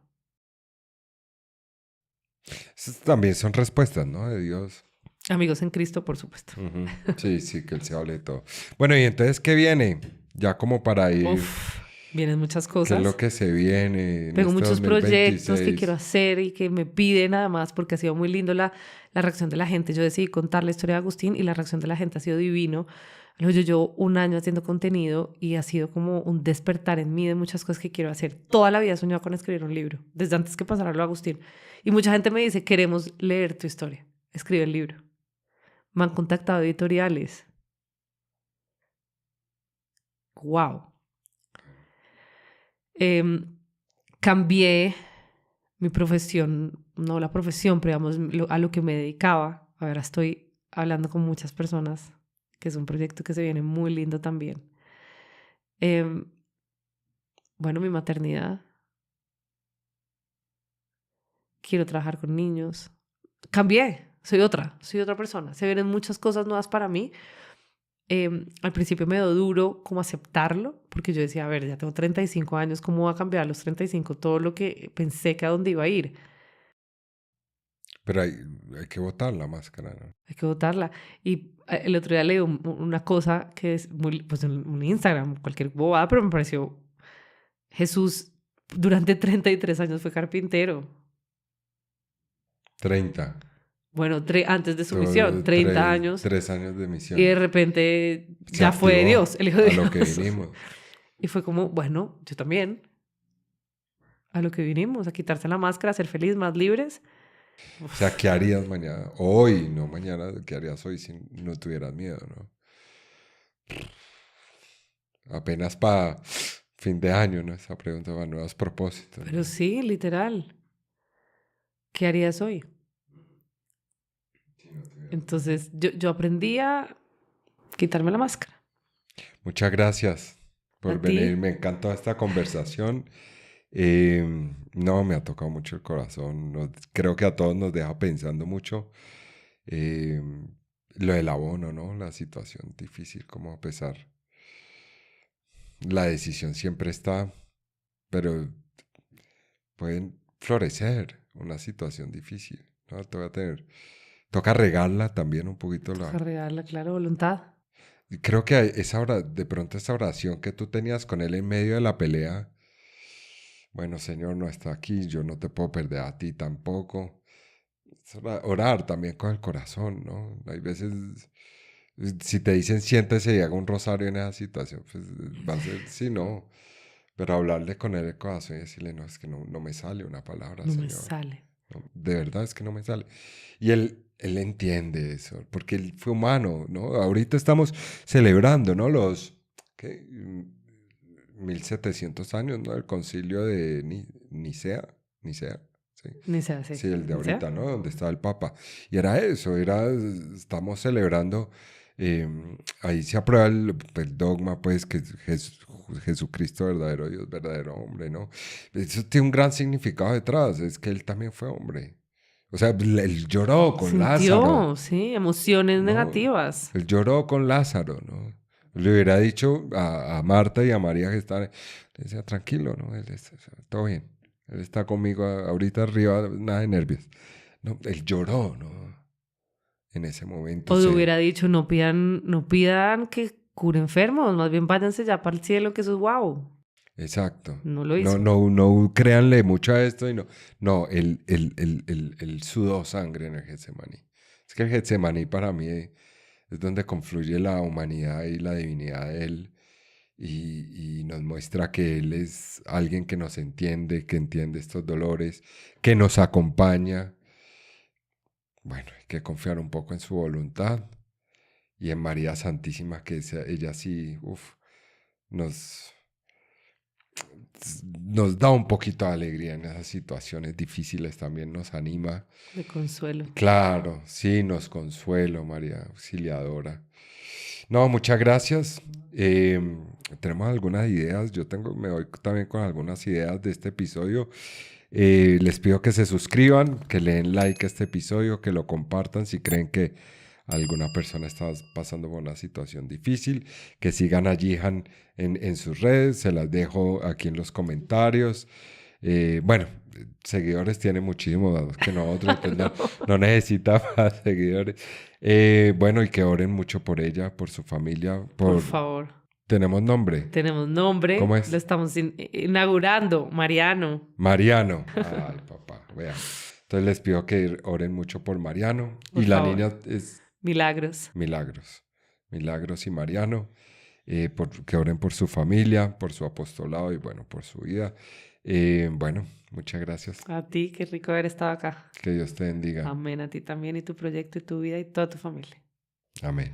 Esas también son respuestas, ¿no? De Dios. Amigos en Cristo, por supuesto. Ujú. Sí, sí, que Él se hable de todo. Bueno, y entonces, ¿qué viene? Ya como para ir, Uf, vienen muchas ¿qué es lo cosas. que se viene en Tengo este muchos proyectos que quiero 2026? hacer y que me piden además porque ha sido muy lindo la reacción de la gente. Yo decidí contar la historia de Agustín y la reacción de la gente ha sido divino. Yo llevo un año haciendo contenido y ha sido como un despertar en mí de muchas cosas que quiero hacer. Toda la vida he soñado con escribir un libro, desde antes que pasara lo de Agustín. Y mucha gente me dice, queremos leer tu historia. Escribe el libro. Me han contactado editoriales. Wow. Cambié mi profesión, no la profesión, pero digamos a lo que me dedicaba. Ahora estoy hablando con muchas personas, que es un proyecto que se viene muy lindo también. Em, bueno, mi maternidad. Quiero trabajar con niños. Cambié, soy otra persona. Se vienen muchas cosas nuevas para mí. Al principio me dio duro como aceptarlo, porque yo decía, a ver, ya tengo 35 años, ¿cómo va a cambiar a los 35 todo lo que pensé que a dónde iba a ir? Pero hay que botar la máscara, ¿no? Hay que votarla. Y el otro día leí una cosa que es muy, pues un Instagram, cualquier bobada, pero me pareció, Jesús durante 33 años fue carpintero. 30. Bueno, antes de su misión, 30 años. 3 años de misión. Y de repente Se ya fue activó Dios, el Hijo de a Dios. lo que vinimos. Y fue como, bueno, yo también. A lo que vinimos, a quitarse la máscara, a ser feliz, más libres. O sea, ¿qué harías mañana? Hoy, no mañana. ¿Qué harías hoy si no tuvieras miedo, no? Apenas para fin de año, ¿no? Esa pregunta para nuevos propósitos. Pero ¿no? sí, literal. ¿Qué harías hoy? Entonces, yo aprendí a quitarme la máscara. Muchas gracias por ¿A ti? venir. Me encantó esta conversación. No, me ha tocado mucho el corazón. Creo que a todos nos deja pensando mucho. Eh, lo del abono, ¿no? La situación difícil, como a pesar. La decisión siempre está, pero pueden florecer una situación difícil, ¿no? Toca regarla también un poquito. Toca regarla, claro, voluntad. Creo que de pronto esa oración que tú tenías con él en medio de la pelea, bueno, Señor, no está aquí, yo no te puedo perder a ti tampoco. Orar también con el corazón, ¿no? Hay veces, si te dicen siéntese y haga un rosario en esa situación, pues va a ser, sí, no. Pero hablarle con él el corazón y decirle, no, es que no me sale una palabra, No me Señor. sale. No, de verdad es que no me sale. Y él entiende eso, porque él fue humano, ¿no? Ahorita estamos celebrando, ¿no? ¿Qué? 1700 años, ¿no? El concilio de Nicea, sí. Nicea, sí. Sí, el de ¿Nicea? ahorita, ¿no? Donde estaba el Papa. Y era eso, estamos celebrando, eh, ahí se aprueba el dogma, pues, que Jesucristo, verdadero Dios, verdadero hombre, ¿no? Eso tiene un gran significado detrás, es que él también fue hombre. O sea, él lloró con Lázaro, Sintió, sí, emociones ¿no? negativas. Él lloró con Lázaro, ¿no? Le hubiera dicho a Marta y a María que estaban, le decía, tranquilo, ¿no? Todo bien. Él está conmigo ahorita arriba, nada de nervios. No, él lloró, ¿no? En ese momento O le hubiera dicho, no pidan que cure enfermos, más bien váyanse ya para el cielo, que eso es guau. Exacto. No lo No, hizo. no créanle mucho a esto y no. No, él sudó sangre en el Getsemaní. Es que el Getsemaní para mí es donde confluye la humanidad y la divinidad de él. Y nos muestra que Él es alguien que nos entiende, que entiende estos dolores, que nos acompaña. Bueno, hay que confiar un poco en su voluntad y en María Santísima, que ella sí, nos, nos da un poquito de alegría en esas situaciones difíciles, también nos anima. De consuelo. Claro, sí, nos consuelo, María Auxiliadora. No, muchas gracias. Tenemos algunas ideas. Me voy también con algunas ideas de este episodio. Les pido que se suscriban, que le den like a este episodio, que lo compartan si creen que alguna persona está pasando por una situación difícil, que sigan a Jihan en sus redes. Se las dejo aquí en los comentarios. Bueno, seguidores tiene muchísimos más que nosotros, entonces no necesita más seguidores. Bueno, y que oren mucho por ella, por su familia. Por favor. ¿Tenemos nombre? Tenemos nombre. ¿Cómo es? Lo estamos inaugurando. Mariano. Mariano. Ay, papá, vean. Entonces les pido que oren mucho por Mariano. Por y la favor. niña es Milagros. Milagros. Milagros y Mariano. Que oren por su familia, por su apostolado y bueno, por su vida. Bueno, muchas gracias. A ti, qué rico haber estado acá. Que Dios te bendiga. Amén. A ti también y tu proyecto y tu vida y toda tu familia. Amén.